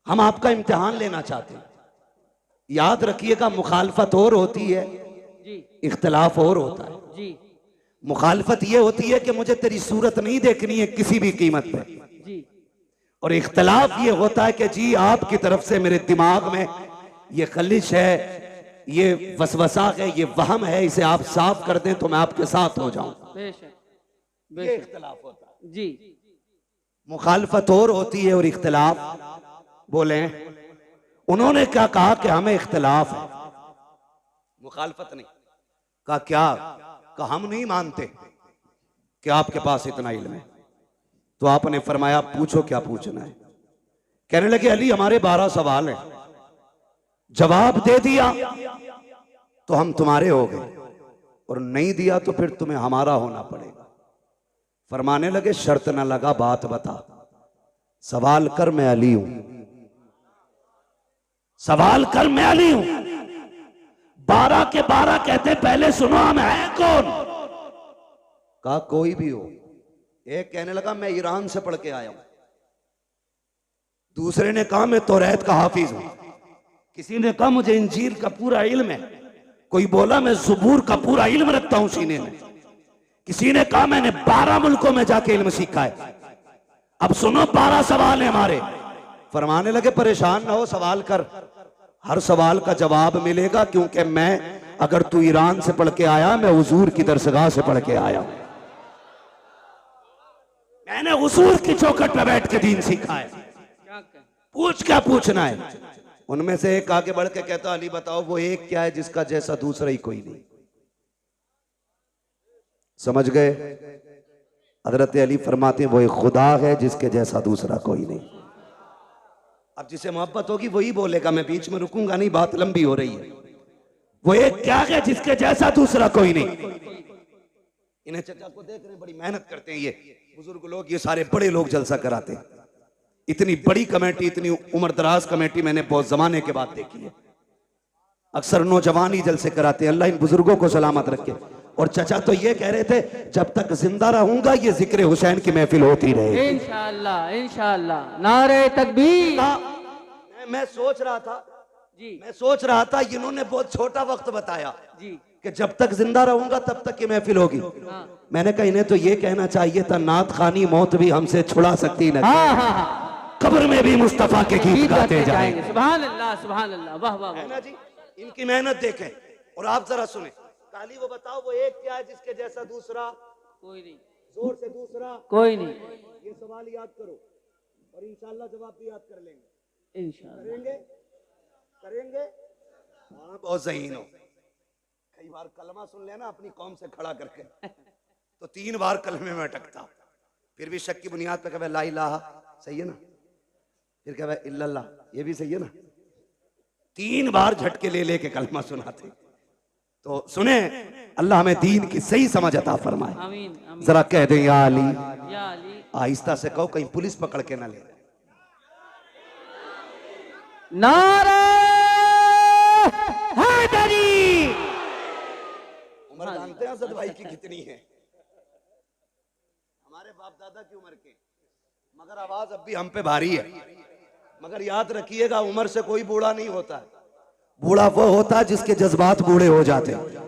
हम आपका इम्तिहान लेना चाहते हैं। याद रखिएगा, मुखालफत और होती है, जी इख्तलाफ और होता है। जी मुखालफत ये होती है कि मुझे तेरी सूरत नहीं देखनी है किसी भी कीमत पे, जी और इख्तलाफ ये होता है कि जी आपकी तरफ से मेरे दिमाग में ये खलिश है, ये वसवसा है, ये वहम है, इसे आप साफ कर दें तो मैं आपके साथ हो जाऊं। बेशक ये बेशक। इख्तलाफ होता है। जी मुखालफत और होती है और इख्तलाफ। बोले उन्होंने क्या कहा कि हमें इख्तलाफ है, मुखालफत नहीं। कहा क्या? कहा हम नहीं मानते कि आपके पास इतना इल्म है। तो आपने फरमाया पूछो क्या पूछना है। कहने लगे अली हमारे 12 सवाल हैं, जवाब दे दिया तो हम तुम्हारे हो गए, और नहीं दिया तो फिर तुम्हें हमारा होना पड़ेगा। फरमाने लगे शर्त ना लगा, बात बता, सवाल कर, मैं अली हूं, सवाल कर, मैं अली हूं। 12 के 12 कहते पहले सुनो हम हैं कौन? कहा कोई भी हो। एक कहने लगा मैं ईरान से पढ़ के आया हूं, दूसरे ने कहा मैं तौरात का हाफिज हूं, किसी ने कहा मुझे इंजील का पूरा इल्म है, कोई बोला मैं ज़बूर का पूरा इल्म रखता हूं सीने में, किसी ने कहा मैंने 12 मुल्कों में जाके इल्म सीखा है। अब सुनो 12 सवाल है हमारे। फरमाने लगे परेशान ना हो, सवाल कर, हर सवाल का जवाब मिलेगा, क्योंकि मैं, अगर तू ईरान से पढ़ के आया, मैं हुजूर की दरसगाह से पढ़ के आया हूं, मैंने हुजूर की चौखट पे बैठ के दीन सीखा है। क्या कह। पूछ क्या पूछना है? उनमें से एक आगे बढ़ के कहता अली बताओ वो एक क्या है जिसका जैसा दूसरा ही कोई नहीं। समझ गए? हजरत अली फरमाते हैं वो एक खुदा है जिसके जैसा दूसरा कोई नहीं। अब जिसे मोहब्बत होगी वही बोलेगा, मैं बीच में रुकूंगा नहीं, बात लंबी हो रही है। वो एक क्या है जिसके जैसा दूसरा कोई नहीं। इन्हें चचा को देख रहे हैं, बड़ी मेहनत करते हैं ये बुजुर्ग लोग, ये सारे बड़े लोग जलसा कराते हैं। इतनी बड़ी कमेटी, इतनी उम्र दराज कमेटी मैंने बहुत जमाने के बाद देखी है। अक्सर नौजवान ही जलसे कराते हैं। अल्लाह इन बुजुर्गों को सलामत रखे। और चचा तो ये कह रहे थे जब तक जिंदा रहूंगा ये जिक्र हुसैन की महफिल होती रहे। इंशाअल्लाह इंशाअल्लाह। नारे तकबीर। मैं सोच रहा था जी मैं सोच रहा था इन्होंने बहुत छोटा वक्त बताया जी कि जब तक जिंदा रहूंगा तब तक ये महफिल होगी। हाँ मैंने कहा इन्हें तो ये कहना चाहिए था नात खानी मौत भी हमसे छुड़ा सकती न, हाँ हाँ हाँ। कब्र में भी मुस्तफा के गीत गाते जाएंगे। सुभान अल्लाह सुभान अल्लाह। वाह वाह है वाह। ना जी? इनकी मेहनत देखें। और आप जरा सुने, काली वो बताओ वो एक क्या है जिसके जैसा दूसरा कोई नहीं, जोर से दूसरा कोई नहीं। ये सवाल याद करो और इंशाल्लाह जवाब भी याद कर लेंगे। इंशाअल्लाह करेंगे करेंगे हाँ, बहुत ज़हीन हो। कई बार कलमा सुन लेना अपनी कौम से खड़ा करके तो 3 बार कलमे में अटकता, फिर भी शक की बुनियाद पे कहे ला इलाहा, सही है ना, फिर कहे इल्लल्लाह, ये भी सही है ना। 3 बार झटके ले लेके कलमा सुनाते। तो सुने, अल्लाह हमें दीन की सही समझ अता फरमाए। आमीन आमीन। जरा कह दें या अली, या अली। आहिस्ता से कहो, कहीं पुलिस पकड़ के ना ले। नारा हैदरी। उम्र जानते हैं असद भाई की कितनी है? हमारे बाप दादा की उम्र के, मगर आवाज अब भी हम पे भारी है। मगर याद रखिएगा, उम्र से कोई बूढ़ा नहीं होता है। बूढ़ा वो होता है जिसके जज्बात बूढ़े हो जाते हैं।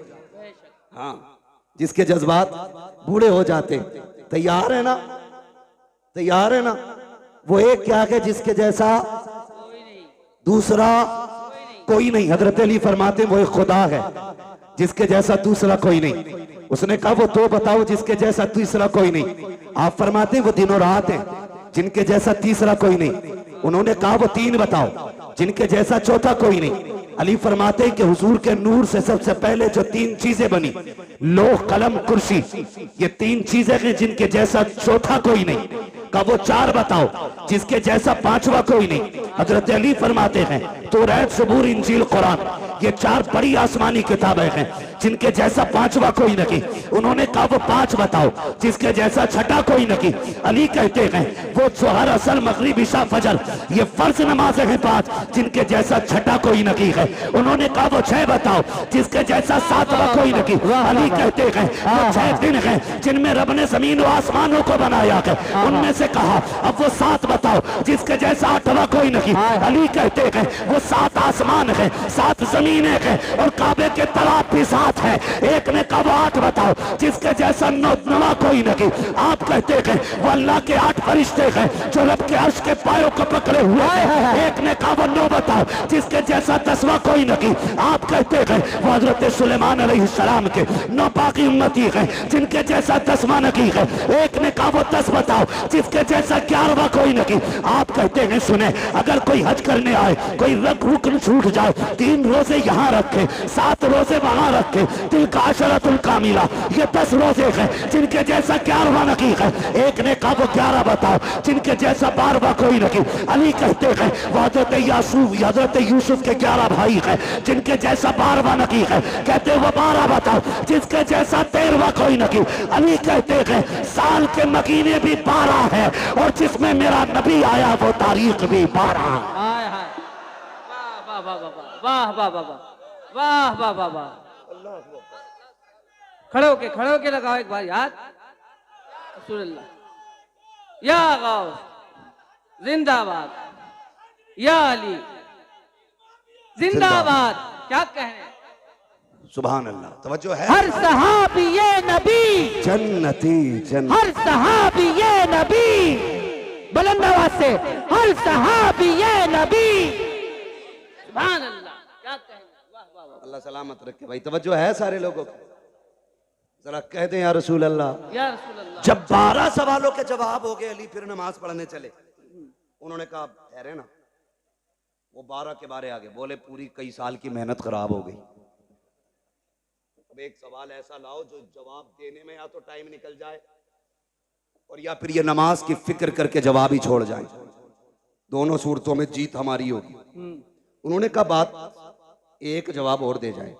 हाँ, जिसके जज्बात बूढ़े हो जाते। तैयार है ना? तैयार है ना? वो एक क्या है जिसके जैसा दूसरा कोई नहीं। हजरत अली फरमाते वो एक खुदा है जिसके जैसा दूसरा कोई नहीं। उसने कहा वो तो बताओ जिसके जैसा तीसरा कोई नहीं। आप फरमाते वो दिनों रात है जिनके जैसा तीसरा कोई नहीं। उन्होंने कहा वो 3 बताओ जिनके जैसा चौथा कोई नहीं। अली फरमाते कि हुजूर के नूर से सबसे पहले जो 3 चीजें बनी, लोह कलम कुर्सी, ये 3 चीजें हैं जिनके जैसा चौथा कोई नहीं। का वो 4 बताओ जिसके जैसा 5वां कोई नहीं। हजरत अली फरमाते हैं तौरात, ज़बूर, इंजील, कुरान, ये 4 बड़ी आसमानी किताबें हैं जिनके जैसा 5वां कोई नहीं। उन्होंने कहा वो 5 बताओ जिसके जैसा छठा कोई नहीं। अली कहते हैं वो जोहर, असर, मगरिब, इशा, फजर, ये फर्ज नमाजें हैं 5 जिनके जैसा छठा कोई नहीं है। उन्होंने कहा वो 6 बताओ जिसके जैसा 7वां कोई नहीं। अली कहते हैं वो 6 दिन हैं जिनमें रब ने जमीन व आसमानों को बनाया है। उनमें से कहा अब वो 7 बताओ जिसके जैसा 8वां कोई नहीं। अली कहते हैं वो 7 आसमान है, 7 जमीनें हैं और काबे के तलाब भी 7 है। एक ने कहा वो 8 बताओ जिसके जैसा 9वां कोई नहीं। आप कहते हैं वो अल्लाह के 8 फरिश्ते हैं जो रब के अर्श के पायों को पकड़े हुए हैं। एक ने कहा वो 9 बताओ जिसके जैसा 10वां कोई नहीं। आप कहते हैं वो हजरत सुलेमान अलैहिस्सलाम के 9 बाकी उम्मती हैं जिनके जैसा 10वां नहीं है। एक ने कहा वो 10 बताओ जिसके जैसा 11वां कोई नहीं। आप कहते हैं सुने, अगर कोई हज करने आए, कोई रुकन छूट जाए, 3 रोजे यहाँ रखे, 7 रोजे वहां रखे, तिल्का अशरतुल कामिला, ये 10 रोजे हैं जिनके जैसा 11वां नहीं है। एक ने कहा वो 11 बताओ जिनके जैसा 12वां कोई नहीं। अली कहते हैं वो हजरत यासूफ, हजरत यूसुफ के 11 भाई हैं जिनके जैसा 12वां नहीं है। कहते वो 12 बताओ जिसके जैसा 13वां कोई नहीं। अली कहते हैं साल के महीने भी 12 है और जिसमें मेरा नबी आया वो तारीख भी 12। हाय हाय, वाह वाह वाह वाह वाह वाह वाह वाह वाह वाह। खड़े होके लगाओ एक बार याद। रसूलुल्लाह, या गौस जिंदाबाद, या अली जिंदाबाद। क्या कहने, सुभान अल्लाह। तवज्जो है। हर सहाबी ये नबी, जन्नती जन्नत, हर सहाबी ये नबी, बुलंद आवाज से हर सहाबी ये नबी। सुभान अल्लाह। क्या कहने, वाह वाह वाह। अल्लाह सलामत रखे। भाई तवज्जो है सारे लोगों को? जरा कह दें या रसूल अल्लाह। या रसूल अल्लाह। जब 12 सवालों के जवाब हो गए, अली फिर नमाज पढ़ने चले। उन्होंने कहा ठहरे ना, वो 12 के बारे आगे बोले पूरी कई साल की मेहनत खराब हो गई। अब एक सवाल ऐसा लाओ जो जवाब देने में या तो टाइम निकल जाए और या फिर ये नमाज की फिक्र करके जवाब ही छोड़ जाए। दोनों सूरतों में जीत हमारी होगी। उन्होंने कहा बात एक जवाब और दे जाए।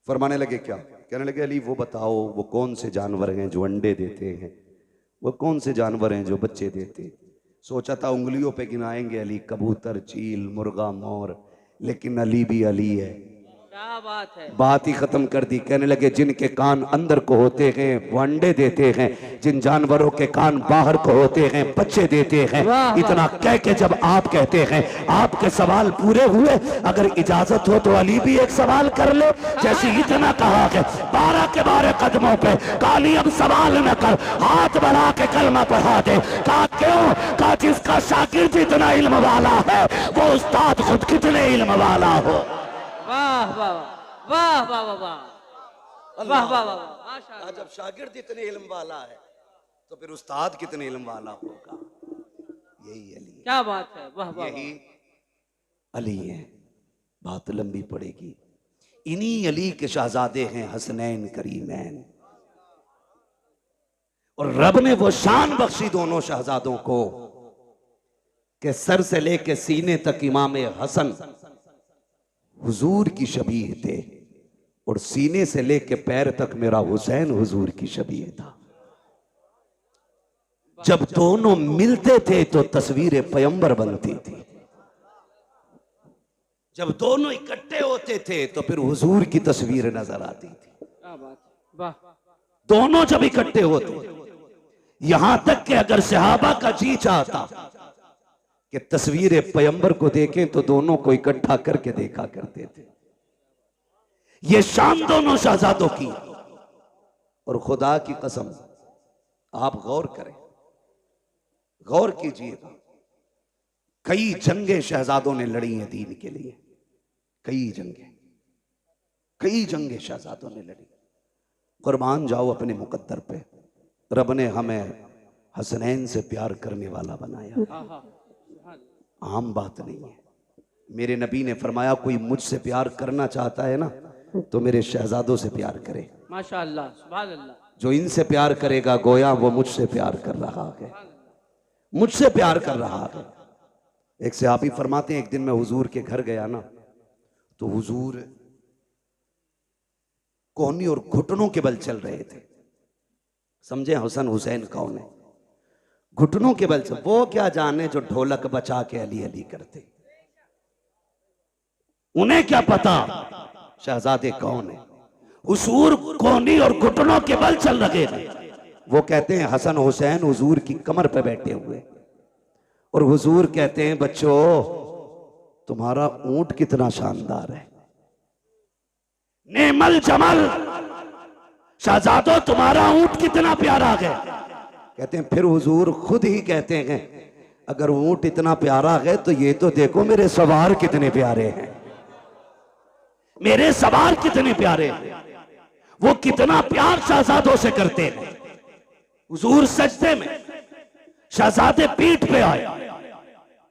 फरमाने लगे क्या? कहने लगे अली वो बताओ वो कौन से जानवर हैं जो अंडे देते हैं, वो कौन से जानवर हैं जो बच्चे देते हैं। सोचा था उंगलियों पे गिनाएंगे अली, कबूतर, चील, मुर्गा, मोर, लेकिन अली भी अली है। क्या बात है। बात ही खत्म कर दी। कहने लगे जिनके कान अंदर को होते हैं वो अंडे देते हैं, जिन जानवरों के कान बाहर को होते हैं बच्चे देते हैं। इतना कह के जब आप कहते हैं आपके सवाल पूरे हुए, अगर इजाजत हो तो अली भी एक सवाल कर ले। जैसे इतना कहा है 12 के 12 कदमों पे काली अब सवाल न कर, हाथ बढ़ा के कलमा पढ़ा दे। कहा क्यों? कहा जिसका शागिर्द इतना इल्म वाला है वो उस्ताद खुद कितने इल्म वाला हो। वाह वाह वाह वाह वाह वाह वाह वाह वाह, माशाअल्लाह। जब शागिर्द इतने इल्म वाला है तो फिर उस्ताद कितने इल्म वाला होगा। यही अली, क्या बात है, वाह वाह। यही अली है। बात लंबी पड़ेगी। इन्हीं अली के शहजादे हैं हसनैन करीमैन, और रब ने वो शान बख्शी दोनों शहजादों को कि सर से लेके सीने तक इमाम हसन हुजूर की शबीह थे, और सीने से लेके पैर तक मेरा हुसैन हुजूर की शबीह था। जब दोनों मिलते थे तो तस्वीर पैगंबर बनती थी, जब दोनों इकट्ठे होते थे तो फिर हुजूर की तस्वीर नजर आती थी। क्या बात, वाह। दोनों जब इकट्ठे होते, यहां तक कि अगर सहाबा का जी चाहता कि तस्वीर पैगंबर को देखें तो दोनों को इकट्ठा करके देखा करते थे। ये शान दोनों शहजादों की, और खुदा की कसम आप गौर करें, गौर कीजिएगा, कई जंगें शहजादों ने लड़ी हैं दीन के लिए, कई जंगें शहजादों ने लड़ी। कुर्बान जाओ अपने मुकद्दर पे, रब ने हमें हसनैन से प्यार करने वाला बनाया, आम बात नहीं है। मेरे नबी ने फरमाया कोई मुझसे प्यार करना चाहता है ना तो मेरे शहजादों से प्यार करे। माशाअल्लाह, सुभान अल्लाह। जो इनसे प्यार करेगा गोया वो मुझसे प्यार कर रहा है, मुझसे प्यार कर रहा है। एक सहाबी फरमाते हैं एक दिन मैं हुजूर के घर गया ना, तो हुजूर कोहनी और घुटनों के बल चल रहे थे। समझे हसन हुसैन कौन है? घुटनों के बल से। वो क्या जाने जो ढोलक बचा के अली अली करते, उन्हें क्या पता शहजादे कौन है। हुजूर कोहनी और घुटनों के बल चल रहे थे। वो कहते हैं हसन हुसैन हुजूर की कमर पे बैठे हुए, और हुजूर कहते हैं बच्चों तुम्हारा ऊंट कितना शानदार है, नेमल जमल, शहजादो तुम्हारा ऊंट कितना प्यारा है। कहते हैं फिर हुजूर खुद ही कहते हैं अगर ऊंट इतना प्यारा है तो ये तो देखो मेरे सवार कितने प्यारे हैं, मेरे सवार कितने प्यारे हैं। वो कितना प्यार शहजादों से करते हैं। हुजूर सजदे में, शहजादे पीठ पे आए,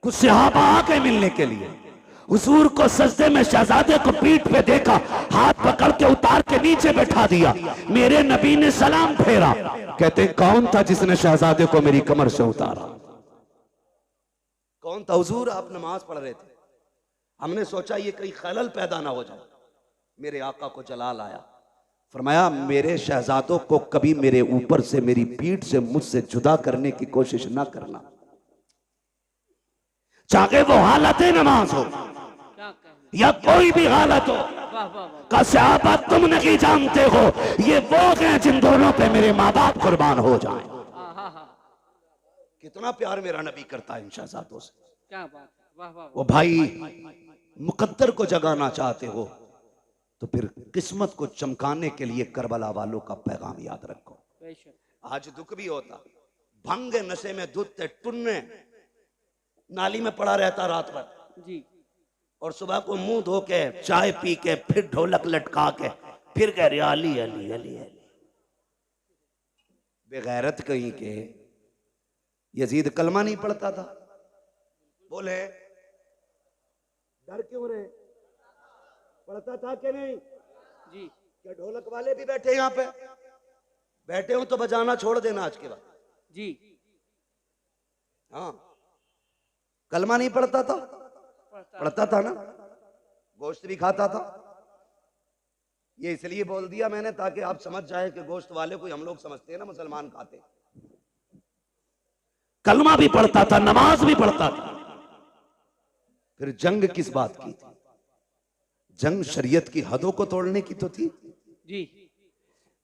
कुछ सहाबा आ गए मिलने के लिए। हुजूर को सजदे में शहजादे को पीठ पे देखा, हाथ पकड़ के उतार के नीचे बैठा दिया। मेरे नबी ने सलाम फेरा। कहते हैं कौन था जिसने शहजादे को मेरी कमर से उतारा? कौन था? हुजूर आप नमाज पढ़ रहे थे, हमने सोचा ये कहीं खलल पैदा ना हो जाए। मेरे आका को जलाल आया, फरमाया मेरे शहजादों को कभी मेरे ऊपर से, मेरी पीठ से, मुझसे जुदा करने की कोशिश ना करना, चाहे वो हालत नमाज हो या कोई भी हालत हो। का सहाबा तुम नहीं जानते हो ये वो हैं जिन दोनों पे मेरे माँ बाप कुर्बान हो जाएं। कितना प्यार मेरा नबी करता है इन शहजादों से। क्या बात, वाह वाह। वो भाई मुकद्दर को जगाना चाहते हो तो फिर किस्मत को चमकाने के लिए करबला वालों का पैगाम याद रखो। आज दुख भी होता, भंग नशे में दूध टुन्ने नाली में पड़ा रहता रात भर जी, और सुबह को मुंह धो के चाय पी के फिर ढोलक लटका के फिर कह रहे अली अली अली अली। बेगैरत कहीं के यजीद कलमा नहीं पढ़ता था, बोले डर क्यों रहे? पढ़ता था कि नहीं जी? क्या ढोलक वाले भी बैठे यहाँ पे? बैठे हो तो बजाना छोड़ देना आज के बाद जी। हाँ, कलमा नहीं पढ़ता था? पढ़ता था ना, गोश्त भी खाता था। ये इसलिए बोल दिया मैंने ताकि आप समझ जाए कि गोश्त वाले को हम लोग समझते हैं ना मुसलमान खाते। कलमा भी पढ़ता था, नमाज भी पढ़ता था। फिर जंग किस बात की थी? जंग शरीयत की हदों को तोड़ने की तो थी जी।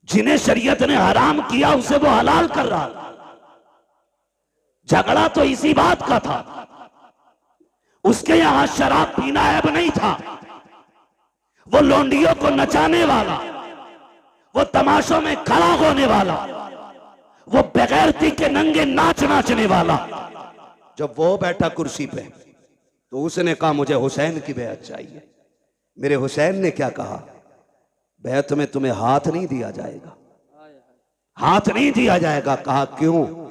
जिन्हें शरीयत ने हराम किया उसे वो हलाल कर रहा था। झगड़ा तो इसी बात का था। उसके यहां शराब पीना ऐब नहीं था। वो लोंडियों को नचाने वाला, वो तमाशों में खड़ा होने वाला, वो बेगैरती के नंगे नाच नाचने वाला, जब वो बैठा कुर्सी पे तो उसने कहा मुझे हुसैन की बैत चाहिए। मेरे हुसैन ने क्या कहा? बैत में तुम्हें हाथ नहीं दिया जाएगा, हाथ नहीं दिया जाएगा। कहा क्यों?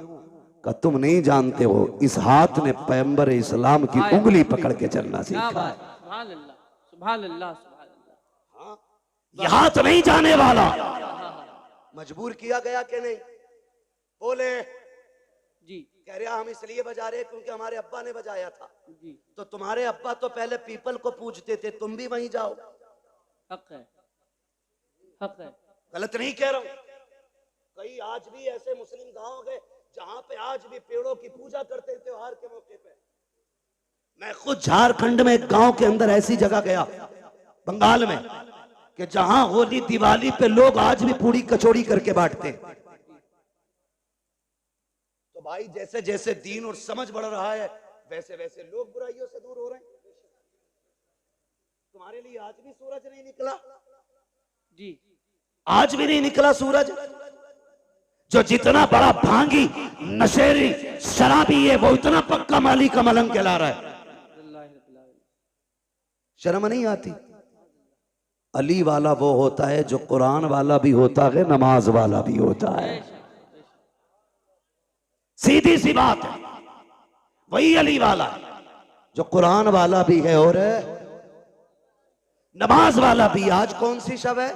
का तुम नहीं जानते हो इस हाथ ने पैगंबर इस्लाम की उंगली पकड़ के चलना सीखा। सुभान अल्लाह, सुभान अल्लाह। हाँ, यहां तो नहीं जाने वाला। हाँ, मजबूर किया गया कि नहीं? बोले जी कह रहा हम इसलिए बजा रहे क्योंकि हमारे अब्बा ने बजाया था। जी, तो तुम्हारे अब्बा तो पहले पीपल को पूजते थे, तुम भी वहीं जाओ। हक है, हक है। गलत नहीं कह रहा हूं। कई आज भी ऐसे मुस्लिम गांव गए जहां पे आज भी पेड़ों की पूजा करते हैं त्योहार के मौके पे। मैं खुद झारखंड में एक गांव के अंदर ऐसी जगह गया बंगाल में कि जहां होली दिवाली पे लोग आज भी पूरी कचौड़ी करके बांटते हैं। तो भाई जैसे जैसे दीन और समझ बढ़ रहा है वैसे वैसे लोग बुराइयों से दूर हो रहे हैं। तुम्हारे लिए आज भी सूरज नहीं निकला? जी, आज भी नहीं निकला सूरज। जो जितना बड़ा भांगी नशेरी शराबी है वो इतना पक्का माली का मलंग कहला रहा है। शर्म नहीं आती? अली वाला वो होता है जो कुरान वाला भी होता है, नमाज वाला भी होता है। सीधी सी बात है, वही अली वाला जो कुरान वाला भी है और नमाज वाला भी। आज कौन सी शब है?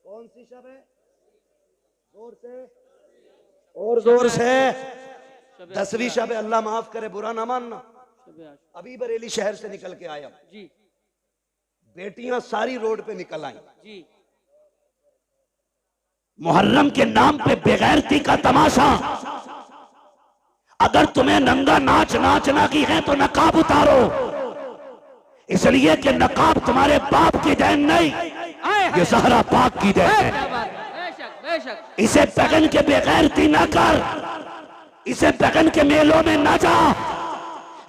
कौन सी शब है? जोर से और जोर से। 10वीं शब है। अल्लाह माफ करे, बुरा ना मानना। अभी बरेली शहर से निकल के आया जी, बेटियां सारी रोड पे निकल आई जी, मुहर्रम के नाम पे बेगैरती का तमाशा। अगर तुम्हें नंगा नाच नाचना की है तो नकाब उतारो, इसलिए कि नकाब तुम्हारे बाप की देन नहीं, ये ज़हरा पाक की देन है। बेशक बेशक। इसे पहन के बेगैरती ना कर, इसे पहन के मेलों में ना जा,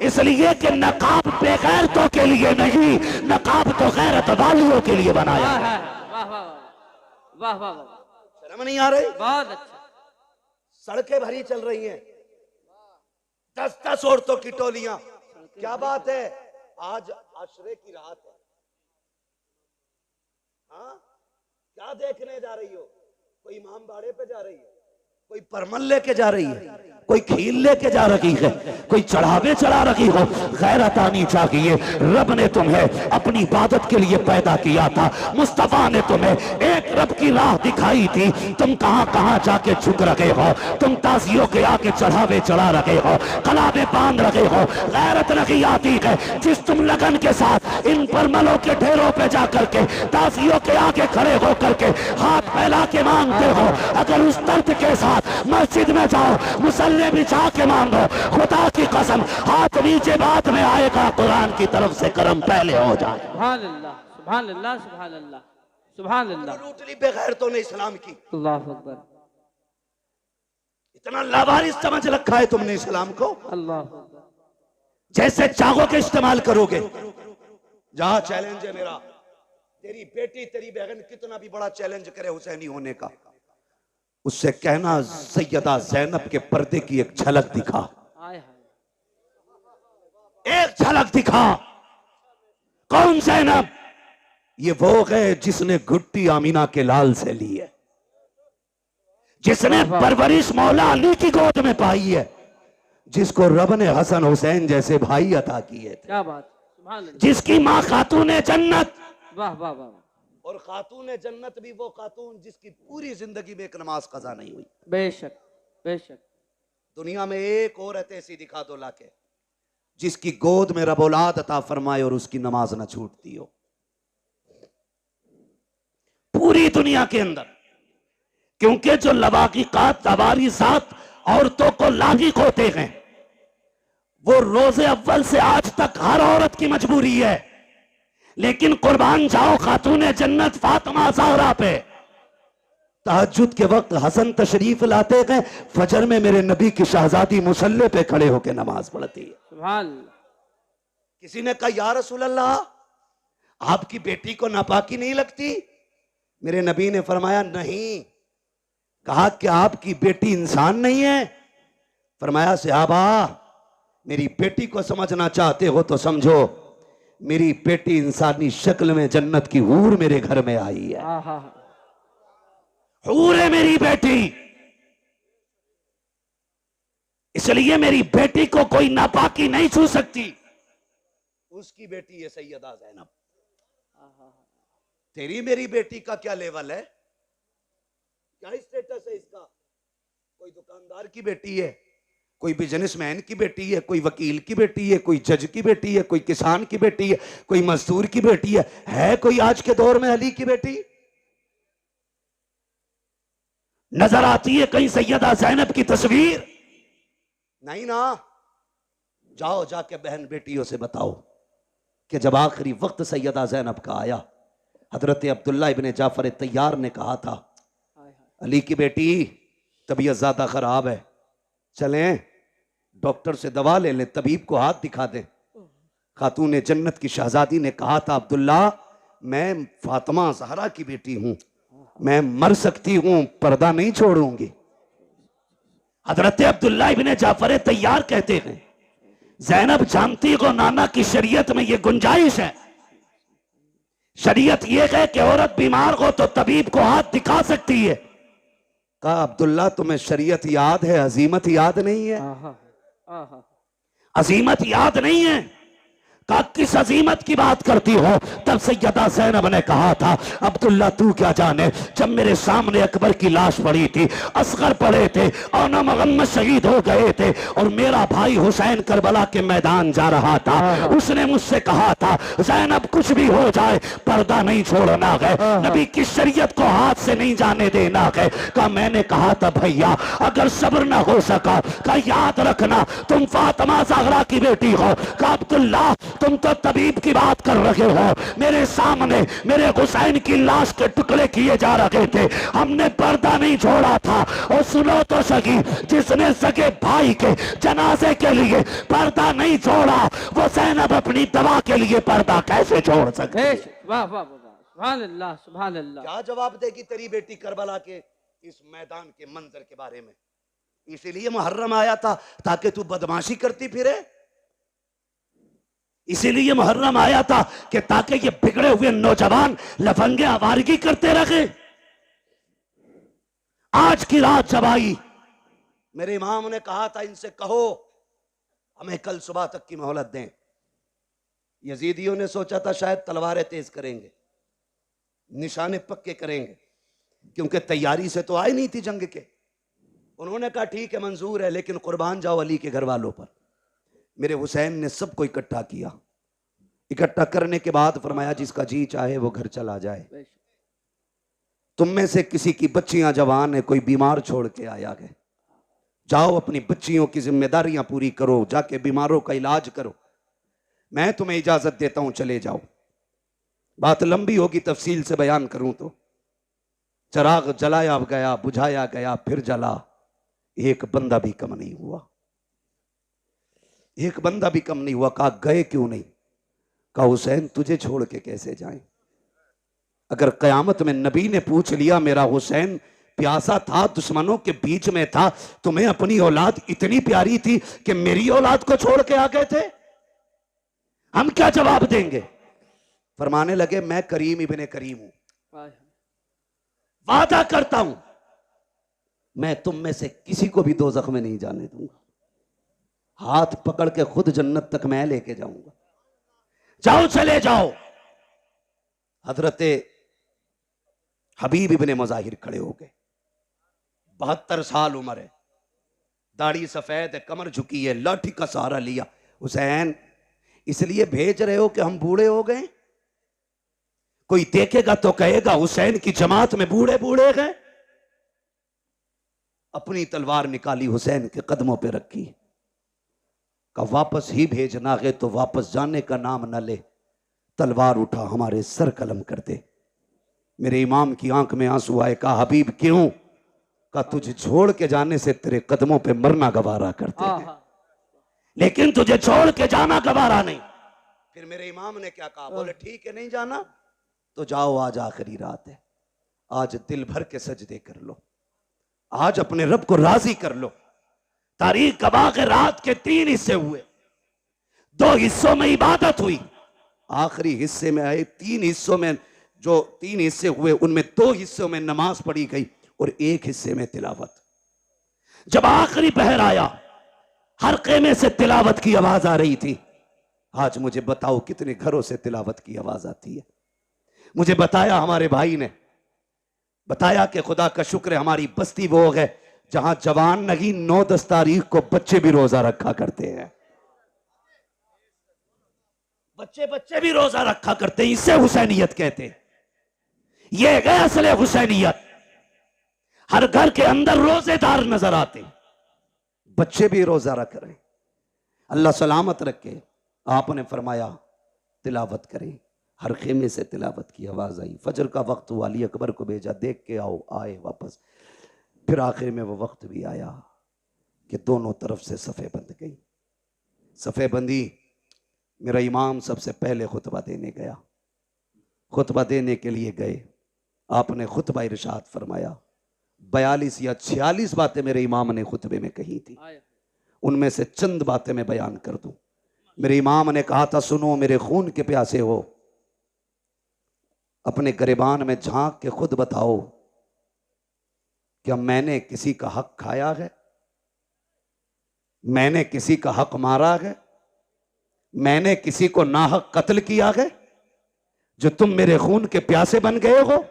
इसलिए कि नकाब बेगैरतों के लिए नहीं, नकाब तो गैरत वालियों के लिए बनाया है। वाह वाह वाह वाह वाह, शर्म नहीं आ रही? बहुत अच्छा। सड़कें भरी चल रही हैं, 10-10 औरतों की टोलियां। क्या बात है? आज आशरे की रात है। हाँ, क्या देखने जा रही हो? कोई इमाम बाड़े पे जा रही है, कोई परमल लेके जा रही है, कोई खील लेके जा रही है, कोई चढ़ावे चढ़ा रही हो। गैरत आनी चाहिए। रब ने तुम्हें अपनी इबादत के लिए पैदा किया था, मुस्तफा ने तुम्हें एक रब की राह दिखाई थी। तुम कहां कहां जाके झुक रहे हो, तुम ताजियों के आगे चढ़ावे चढ़ा रहे हो, कलावे बांध रहे हो। गैरत नहीं आती है जिस तुम लगन के साथ इन परमलों के ढेरों पे जा करके ताजियों के आगे खड़े हो करके हाथ फैला के मांगते हो। अगर उस दर्द के साथ मस्जिद में जाओ, मुसल्ले बिछा के मांगो, खुदा की कसम हाथ नीचे बाद में आएगा, कुरान की तरफ से करम पहले हो जाए। सुभान अल्लाह, सुभान अल्लाह, सुभान अल्लाह, सुभान अल्लाह। लूटली बेगैरतों ने इस्लाम की। अल्लाह अकबर। इतना लावारिस समझ रखा है तुमने इस्लाम को। अल्लाह अकबर। जैसे चाहो के इस्तेमाल करोगे। जहां चैलेंज है मेरा, तेरी बेटी तेरी बहन कितना भी बड़ा चैलेंज करे हुसैनी होने का, उससे कहना सैयदा जैनब के पर्दे की एक झलक दिखा, एक झलक दिखा। कौन जैनब? ये वो है जिसने घुट्टी आमीना के लाल से ली है, जिसने परवरिश मौला अली की गोद में पाई है, जिसको रब ने हसन हुसैन जैसे भाई अता किए थे। क्या बात, सुभान अल्लाह। जिसकी माँ खातून जन्नत। वाह वाह वाह। और खातून जन्नत भी वो खातून जिसकी पूरी जिंदगी में एक नमाज कज़ा नहीं हुई। बेशक बेशक। दुनिया में एक औरत ऐसी दिखा दो लाके जिसकी गोद में रब औलाद अता फरमाए और उसकी नमाज न छूटती हो पूरी दुनिया के अंदर। क्योंकि जो लवाकिकात तवारीसात औरतों को लागिक होते हैं, वो रोजे अव्वल से आज तक हर औरत की मजबूरी है। लेकिन कुर्बान जाओ खातून जन्नत फातिमा ज़हरा पे। तहज्जुद के वक्त हसन तशरीफ लाते गए, फजर में मेरे नबी की शहजादी मुसल्ले पे खड़े होकर नमाज पढ़ती है। सुभान। किसी ने कहा या रसूल अल्लाह, आपकी बेटी को नापाकी नहीं लगती? मेरे नबी ने फरमाया नहीं। कहा कि आपकी बेटी इंसान नहीं है? फरमाया सहाबा, मेरी बेटी को समझना चाहते हो तो समझो, मेरी बेटी इंसानी शक्ल में जन्नत की हूर मेरे घर में आई है। हूर है मेरी बेटी, इसलिए मेरी बेटी को कोई नापाकी नहीं छू सकती। उसकी बेटी है सैयदा ज़ैनब। तेरी मेरी बेटी का क्या लेवल है, क्या स्टेटस है इसका? कोई दुकानदार की बेटी है, कोई बिजनेसमैन की बेटी है, कोई वकील की बेटी है, कोई जज की बेटी है, कोई किसान की बेटी है, कोई मजदूर की बेटी है कोई आज के दौर में अली की बेटी? नजर आती है कहीं सैयदा ज़ैनब की तस्वीर? नहीं ना। जाओ जाके बहन बेटियों से बताओ कि जब आखिरी वक्त सैयदा ज़ैनब का आया, हजरत अब्दुल्ला इब्ने जाफर तैयार ने कहा था, अली की बेटी तबीयत ज्यादा खराब है, चलें डॉक्टर से दवा ले लें, तबीब को हाथ दिखा दें। खातून जन्नत की शहजादी ने कहा था, अब्दुल्ला मैं फातिमा ज़हरा की बेटी हूं, मैं मर सकती हूं, पर्दा नहीं छोड़ूंगी। हजरत अब्दुल्ला इब्ने जाफर तैयार कहते हैं, ज़ैनब जानती को नाना की शरीयत में ये गुंजाइश है, शरीयत ये है कि औरत बीमार हो तो तबीब को हाथ दिखा सकती है। कहा, अब्दुल्ला तुम्हें शरीयत याद है, अजीमत याद नहीं है? अजीमत याद नहीं है? कहा, किस अजीमत की बात करती हो? तब सैयदा ज़ैनब ने कहा था, अब्दुल्ला तू क्या जाने, जब मेरे सामने अकबर की लाश पड़ी थी, असगर पड़े थे और ना मोहम्मद शहीद हो गए थे और मेरा भाई हुसैन करबला के मैदान जा रहा था, उसने मुझसे कहा था ज़ैनब कुछ भी हो जाए पर्दा नहीं छोड़ना है, नबी की शरीयत को हाथ से नहीं जाने देना है। कहा, मैंने कहा था भैया अगर सब्र ना हो सका, कहा याद रखना तुम फातिमा ज़हरा की बेटी हो। कहा, अब्दुल्ला तुम तो तबीब की बात कर रहे हो, मेरे सामने मेरे हुसैन की लाश के टुकड़े किए जा रहे थे, हमने पर्दा नहीं छोड़ा था। और सुनो तो सही, जिसने सगे भाई के जनाजे के लिए पर्दा नहीं छोड़ा, वो ज़ैनब अपनी दवा के लिए पर्दा कैसे छोड़ सकते? वाह वाह सुभान अल्लाह सुभान अल्लाह। क्या जवाब देगी तेरी बेटी करबला के इस मैदान के मंजर के बारे में? इसीलिए मुहर्रम आया था ताकि तू बदमाशी करती फिरे, इसीलिए मुहर्रम आया था कि ताकि ये बिगड़े हुए नौजवान लफंगे आवारगी करते रहे। आज की रात जब आई, मेरे इमाम ने कहा था इनसे कहो हमें कल सुबह तक की मोहलत दें। यजीदियों ने सोचा था शायद तलवारें तेज करेंगे, निशाने पक्के करेंगे, क्योंकि तैयारी से तो आई नहीं थी जंग के। उन्होंने कहा ठीक है मंजूर है, लेकिन कुर्बान जाओ अली के घर वालों पर। मेरे हुसैन ने सबको इकट्ठा किया, इकट्ठा करने के बाद फरमाया जिसका जी चाहे वो घर चला जाए, तुम में से किसी की बच्चियां जवान है, कोई बीमार छोड़ के आया है, जाओ अपनी बच्चियों की जिम्मेदारियां पूरी करो, जाके बीमारों का इलाज करो, मैं तुम्हें इजाजत देता हूं चले जाओ। बात लंबी होगी, तफसील से बयान करूं तो चराग जलाया गया, बुझाया गया, फिर जला, एक बंदा भी कम नहीं हुआ, एक बंदा भी कम नहीं हुआ। कहा गए क्यों नहीं? कहा हुसैन तुझे छोड़ के कैसे जाएं? अगर कयामत में नबी ने पूछ लिया मेरा हुसैन प्यासा था, दुश्मनों के बीच में था, तुम्हें अपनी औलाद इतनी प्यारी थी कि मेरी औलाद को छोड़ के आ गए थे, हम क्या जवाब देंगे? फरमाने लगे मैं करीम इब्ने करीम हूं, वादा करता हूं मैं तुम में से किसी को भी दोज़ख में नहीं जाने दूंगा, हाथ पकड़ के खुद जन्नत तक मैं लेके जाऊंगा, जाओ चले जाओ। हजरत हबीब इब्ने मुज़ाहिर खड़े हो गए, 72 साल उम्र है, दाढ़ी सफेद है, कमर झुकी है, लाठी का सहारा लिया। हुसैन इसलिए भेज रहे हो कि हम बूढ़े हो गए? कोई देखेगा तो कहेगा हुसैन की जमात में बूढ़े बूढ़े गए। अपनी तलवार निकाली, हुसैन के कदमों पे रखी, का वापस ही भेजना है तो वापस जाने का नाम न ले, तलवार उठा हमारे सर कलम कर दे। मेरे इमाम की आंख में आंसू आए। कहा हबीब क्यों? का तुझे छोड़ के जाने से तेरे कदमों पे मरना गवारा करते हैं, लेकिन तुझे छोड़ के जाना गवारा नहीं। फिर मेरे इमाम ने क्या कहा? बोले ठीक है नहीं जाना तो जाओ, आज आखिरी रात है, आज दिल भर के सजदे कर लो, आज अपने रब को राजी कर लो। तारीख गवाह के रात के 3 हिस्से हुए, 2 हिस्सों में इबादत हुई, आखिरी हिस्से में आए 3 हिस्सों में, जो 3 हिस्से हुए उनमें 2 हिस्सों में नमाज पढ़ी गई और 1 हिस्से में तिलावत। जब आखिरी पहर आया, हर खेमे से तिलावत की आवाज आ रही थी, आज मुझे बताओ कितने घरों से तिलावत की आवाज आती है। मुझे बताया हमारे भाई ने, बताया कि खुदा का शुक्र है हमारी बस्ती वो है जहां जवान नगी 9-10 तारीख को बच्चे भी रोजा रखा करते हैं। बच्चे बच्चे भी रोजा रखा करते हैं। इसे हुसैनियत कहते हैं। ये है असले हुसैनियत। हर घर के अंदर रोजेदार नजर आते, बच्चे भी रोजा रख रहे हैं। अल्लाह सलामत रखे। आपने फरमाया तिलावत करें। हर खेमे से तिलावत की आवाज आई। फजर का वक्त हुआ, अली अकबर को भेजा, देख के आओ। आए वापस। फिर आखिर में वो वक्त भी आया कि दोनों तरफ से सफ़े बंध गई। सफ़े बंदी। मेरा इमाम सबसे पहले खुतबा देने गया। खुतबा देने के लिए गए। आपने खुतबा इरशाद फरमाया। 42 या 46 बातें मेरे इमाम ने खुतबे में कही थी। उनमें से चंद बातें मैं बयान कर दूं। मेरे इमाम ने कहा था, सुनो मेरे खून के प्यासे हो, अपने गरिबान में झांक के खुद बताओ, क्या मैंने किसी का हक खाया है? मैंने किसी का हक मारा है? मैंने किसी को नाहक कत्ल किया है जो तुम मेरे खून के प्यासे बन गए हो?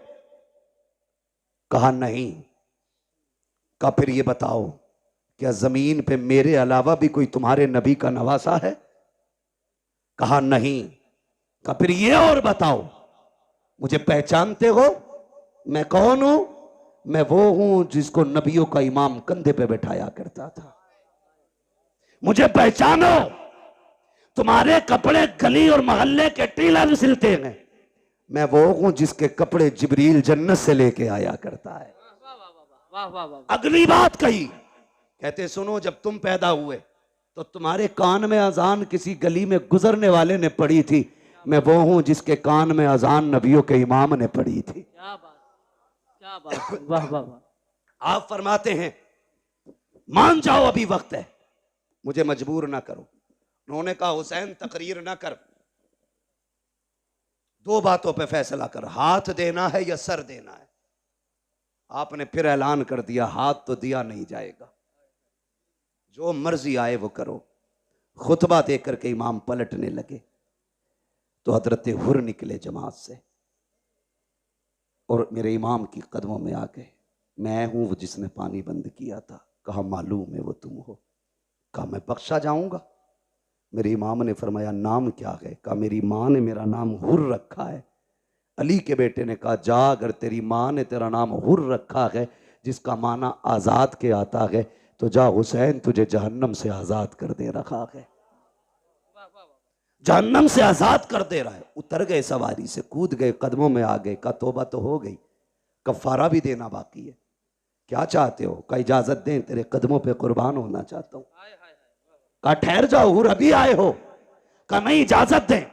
कहा नहीं। कहा फिर ये बताओ, क्या जमीन पे मेरे अलावा भी कोई तुम्हारे नबी का नवासा है? कहा नहीं। कहा फिर ये और बताओ, मुझे पहचानते हो? मैं कौन हूं? मैं वो हूं जिसको नबियों का इमाम कंधे पे बैठाया करता था। मुझे पहचानो। तुम्हारे कपड़े गली और मोहल्ले के टीलर सिलते हैं, मैं वो हूं जिसके कपड़े जिब्रील जन्नत से लेके आया करता है। वाह वाह वाह। अगली बात कही, कहते सुनो, जब तुम पैदा हुए तो तुम्हारे कान में अजान किसी गली में गुजरने वाले ने पड़ी थी, मैं वो हूं जिसके कान में अजान नबियों के इमाम ने पड़ी थी। क्या बात, क्या बात। वाह वाह वाह। आप फरमाते हैं मान जाओ अभी वक्त है, मुझे मजबूर ना करो। उन्होंने कहा हुसैन तकरीर ना कर, दो बातों पे फैसला कर, हाथ देना है या सर देना है। आपने फिर ऐलान कर दिया, हाथ तो दिया नहीं जाएगा, जो मर्जी आए वो करो। खुतबा देकर के इमाम पलटने लगे तो हजरत हुर निकले जमात से और मेरे इमाम की कदमों में आ गए। मैं हूं वो जिसने पानी बंद किया था। कहा मालूम है वो तुम हो। कहा मैं बख्शा जाऊंगा? मेरे इमाम ने फरमाया नाम क्या है? कहा मेरी माँ ने मेरा नाम हुर रखा है। अली के बेटे ने कहा जा, अगर तेरी माँ ने तेरा नाम हुर रखा है जिसका माना आजाद के आता है, तो जा हुसैन तुझे जहन्नम से आजाद कर दे रखा है। जहन्नम से आजाद कर दे रहा है। उतर गए सवारी से, कूद गए, कदमों में आ गए। कहा तौबा तो हो गई, कफारा भी देना बाकी है। क्या चाहते हो? कहा इजाजत दें, तेरे कदमों पे कुर्बान होना चाहता हूं। कहा ठहर जाओ, हुर अभी आए हो? कहा नहीं, इजाजत दें।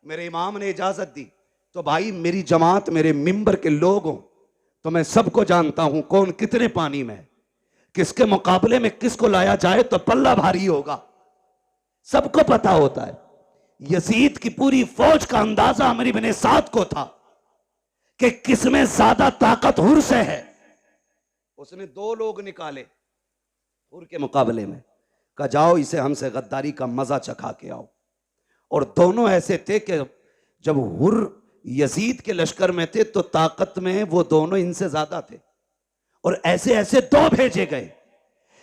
मेरे इमाम ने इजाजत दी। तो भाई मेरी जमात, मेरे मिंबर के लोग हो तो मैं सबको जानता हूं कौन कितने पानी में, किसके मुकाबले में किसको लाया जाए तो पल्ला भारी होगा, सबको पता होता है। यजीद की पूरी फौज का अंदाजा अमर इब्ने साद को था कि किसमें ज्यादा ताकत हुर से है। उसने दो लोग निकाले हुर के मुकाबले में, कहा जाओ इसे हमसे गद्दारी का मजा चखा के आओ। और दोनों ऐसे थे कि जब हुर यजीद के लश्कर में थे तो ताकत में वो दोनों इनसे ज्यादा थे, और ऐसे ऐसे दो भेजे गए।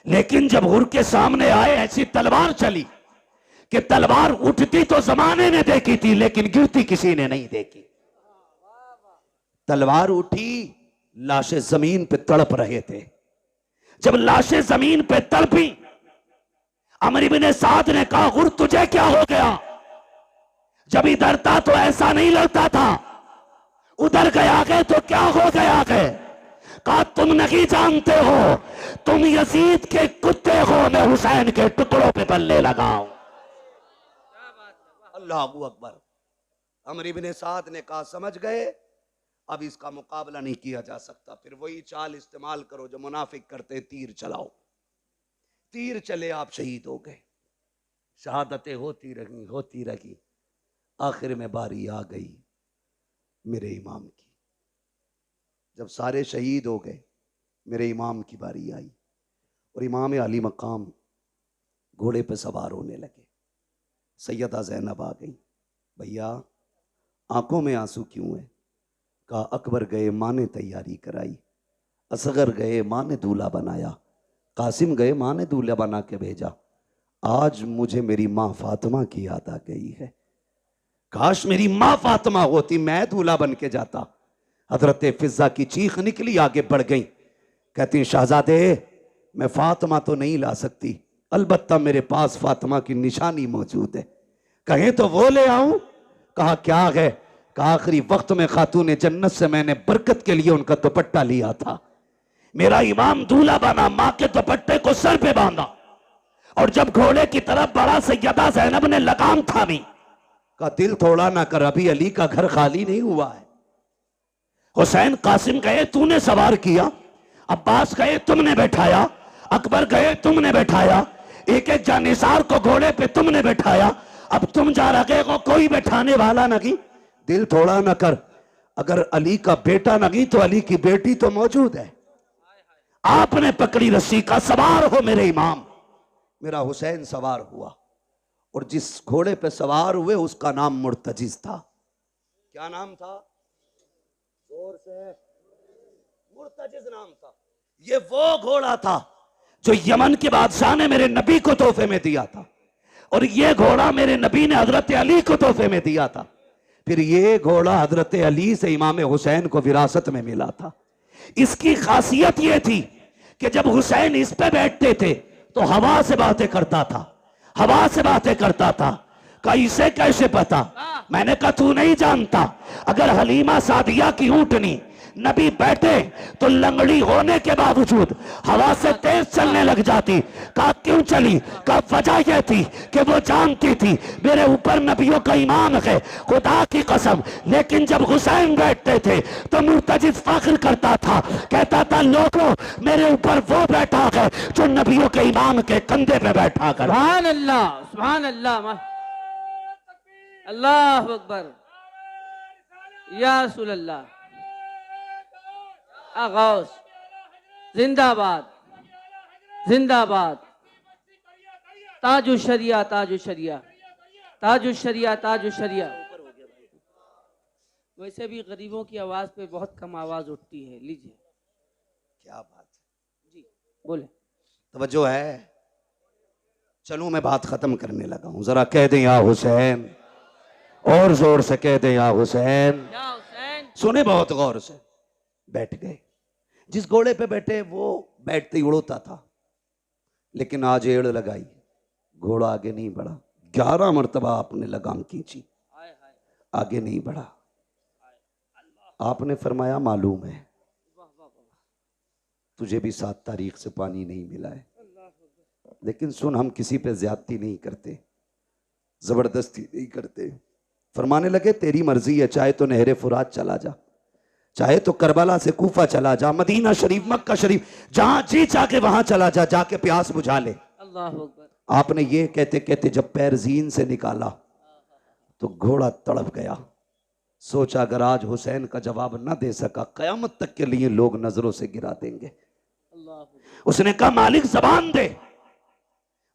लेकिन जब हुर के सामने आए, ऐसी तलवार चली कि तलवार उठती तो जमाने ने देखी थी लेकिन गिरती किसी ने नहीं देखी। तलवार उठी, लाशें जमीन पे तड़प रहे थे। जब लाशें जमीन पे तड़पी, अमर इब्ने साद ने कहा हुर तुझे क्या हो गया? जब इधर था तो ऐसा नहीं लगता था, उधर गया गए तो क्या हो गया गए? कहा तुम नहीं जानते हो, तुम यजीद के कुत्ते हो, मैं हुसैन के टुकड़ों पे बल्ले लगाऊं। अल्लाह अकबर। अमर इब्ने साद ने कहा समझ गए, अब इसका मुकाबला नहीं किया जा सकता। फिर वही चाल इस्तेमाल करो जो मुनाफिक करते, तीर चलाओ। तीर चले, आप शहीद हो गए। शहादतें होती रही, होती रही। आखिर में बारी आ गई मेरे इमाम की। जब सारे शहीद हो गए, मेरे इमाम की बारी आई और इमाम अली मकाम घोड़े पे सवार होने लगे। सैयदा जैनब आ गई। भैया आंखों में आंसू क्यों है? कहा अकबर गए माँ ने तैयारी कराई, असगर गए माँ ने दूल्हा बनाया, कासिम गए माँ ने दूल्हा बना के भेजा, आज मुझे मेरी माँ फातिमा की याद आ गई है। काश मेरी माँ फातिमा होती, मैं दूल्हा बन के जाता। हजरत फिजा की चीख निकली, आगे बढ़ गई, कहती शहजादे मैं फातिमा तो नहीं ला सकती, अलबत्ता मेरे पास फातिमा की निशानी मौजूद है, कहें तो वो ले आऊं। कहा क्या है? कहा आखिरी वक्त में खातून जन्नत से मैंने बरकत के लिए उनका दुपट्टा लिया था, मेरा इमाम दूल्हा बना, मां के दुपट्टे को सर पे बांधा और जब घोड़े की तरफ बढ़ा सैयदा ज़ैनब ने लगाम थामी। का दिल थोड़ा ना कर, अभी अली का घर खाली नहीं हुआ है। हुसैन कासिम गए तूने सवार किया, अब्बास गए तुमने बैठाया, अकबर गए तुमने बैठाया, एक एक जानिसार को घोड़े पे तुमने बैठाया, अब तुम जा रहे हो, कोई बैठाने वाला नहीं। दिल थोड़ा ना कर, अगर अली का बेटा नहीं तो अली की बेटी तो मौजूद है। आपने पकड़ी रस्सी का सवार हो मेरे इमाम। मेरा हुसैन सवार हुआ और जिस घोड़े पे सवार हुए उसका नाम मुर्तजिज था। क्या नाम था? जोर से। मुर्तजिज नाम था। ये वो घोड़ा था जो यमन के बादशाह ने मेरे नबी को तोहफे में दिया था, और ये घोड़ा मेरे नबी ने हजरत अली को तोहफे में दिया था। फिर ये घोड़ा हजरत अली से इमाम हुसैन को विरासत में मिला था। इसकी खासियत ये थी कि जब हुसैन इस पे बैठते थे तो हवा से बातें करता था, हवा से बातें करता था। कहा इसे कैसे पता? मैंने कहा तू नहीं जानता, अगर हलीमा सादिया की ऊंटनी नबी बैठे तो लंगड़ी होने के बावजूद हवा से तेज चलने लग जाती। कहा क्यों चली? कहा वजह यह थी कि वो जानती थी मेरे ऊपर नबियों का ईमान है, खुदा की कसम। लेकिन जब हुसैन बैठते थे तो मुर्तजिज फख्र करता था, कहता था लोगों मेरे ऊपर वो बैठा है जो नबियों के ईमान के कंधे पे बैठा कर। सुभान अल्लाह, सुभान अल्लाह, अल्लाह अकबर, या रसूल अल्लाह, आगौस जिंदाबाद, जिंदाबाद, ताजु शरिया, ताजु शरिया, ताजु शरिया, ताजु शरिया। वैसे भी गरीबों की आवाज पे बहुत कम आवाज उठती है। लीजिए। क्या बात है जी, बोले। तवज्जो है। चलूं मैं बात खत्म करने लगा हूं, जरा कह दें या हुसैन, और जोर से कह दें या हुसैन। या हुसैन। सुने बहुत गौर से। बैठ गए। जिस घोड़े पे बैठे वो बैठते ही उड़ता था, लेकिन आज एड़ लगाई, घोड़ा आगे नहीं बढ़ा। 11 मरतबा आपने लगाम खींची, आगे नहीं बढ़ा। आपने फरमाया मालूम है तुझे भी 7 तारीख से पानी नहीं मिला है, लेकिन सुन हम किसी पे ज्यादती नहीं करते, जबरदस्ती नहीं करते। फरमाने लगे तेरी मर्जी है, चाहे तो नहरे फुरात चला जा, चाहे तो करबला से कूफा चला जा, मदीना शरीफ, मक्का शरीफ, जहां जी जाके वहां चला जा, जाके प्यास बुझा ले। अल्लाह अकबर। आपने ये कहते कहते जब पैर जीन से निकाला तो घोड़ा तड़प गया। सोचा अगर आज हुसैन का जवाब न दे सका, कयामत तक के लिए लोग नजरों से गिरा देंगे। उसने कहा मालिक जबान दे।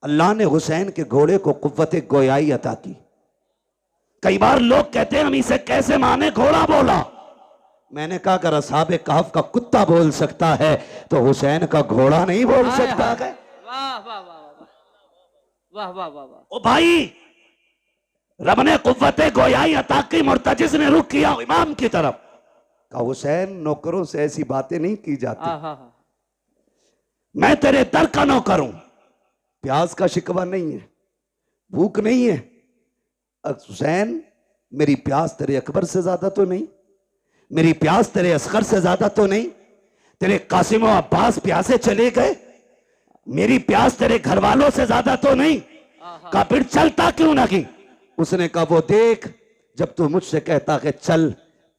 अल्लाह ने हुसैन के घोड़े को कुव्वत गोयाई अता की। कई बार लोग कहते हैं हम इसे कैसे माने, घोड़ा बोला। मैंने कहा अगर असहाबे कहफ का कुत्ता बोल सकता है तो हुसैन का घोड़ा नहीं बोल सकता है। वाह वाह वाह वाह वाह वाह वाह। ओ भाई, रब ने कुव्वत गोयाई अता की, मुर्तजिज ने रुख किया इमाम की तरफ। कहा हुसैन नौकरों से ऐसी बातें नहीं की जाती, मैं तेरे दर का नौकर हूं। प्यास का शिकवा नहीं है, भूख नहीं है। हुसैन मेरी प्यास तेरे अकबर से ज्यादा तो नहीं, मेरी प्यास तेरे असगर से ज्यादा तो नहीं, तेरे कासिम और अब्बास प्यासे चले गए, मेरी प्यास तेरे घर वालों से ज्यादा तो नहीं। कहा फिर चलता क्यों नहीं? उसने कहा वो देख, जब तू मुझसे कहता है चल,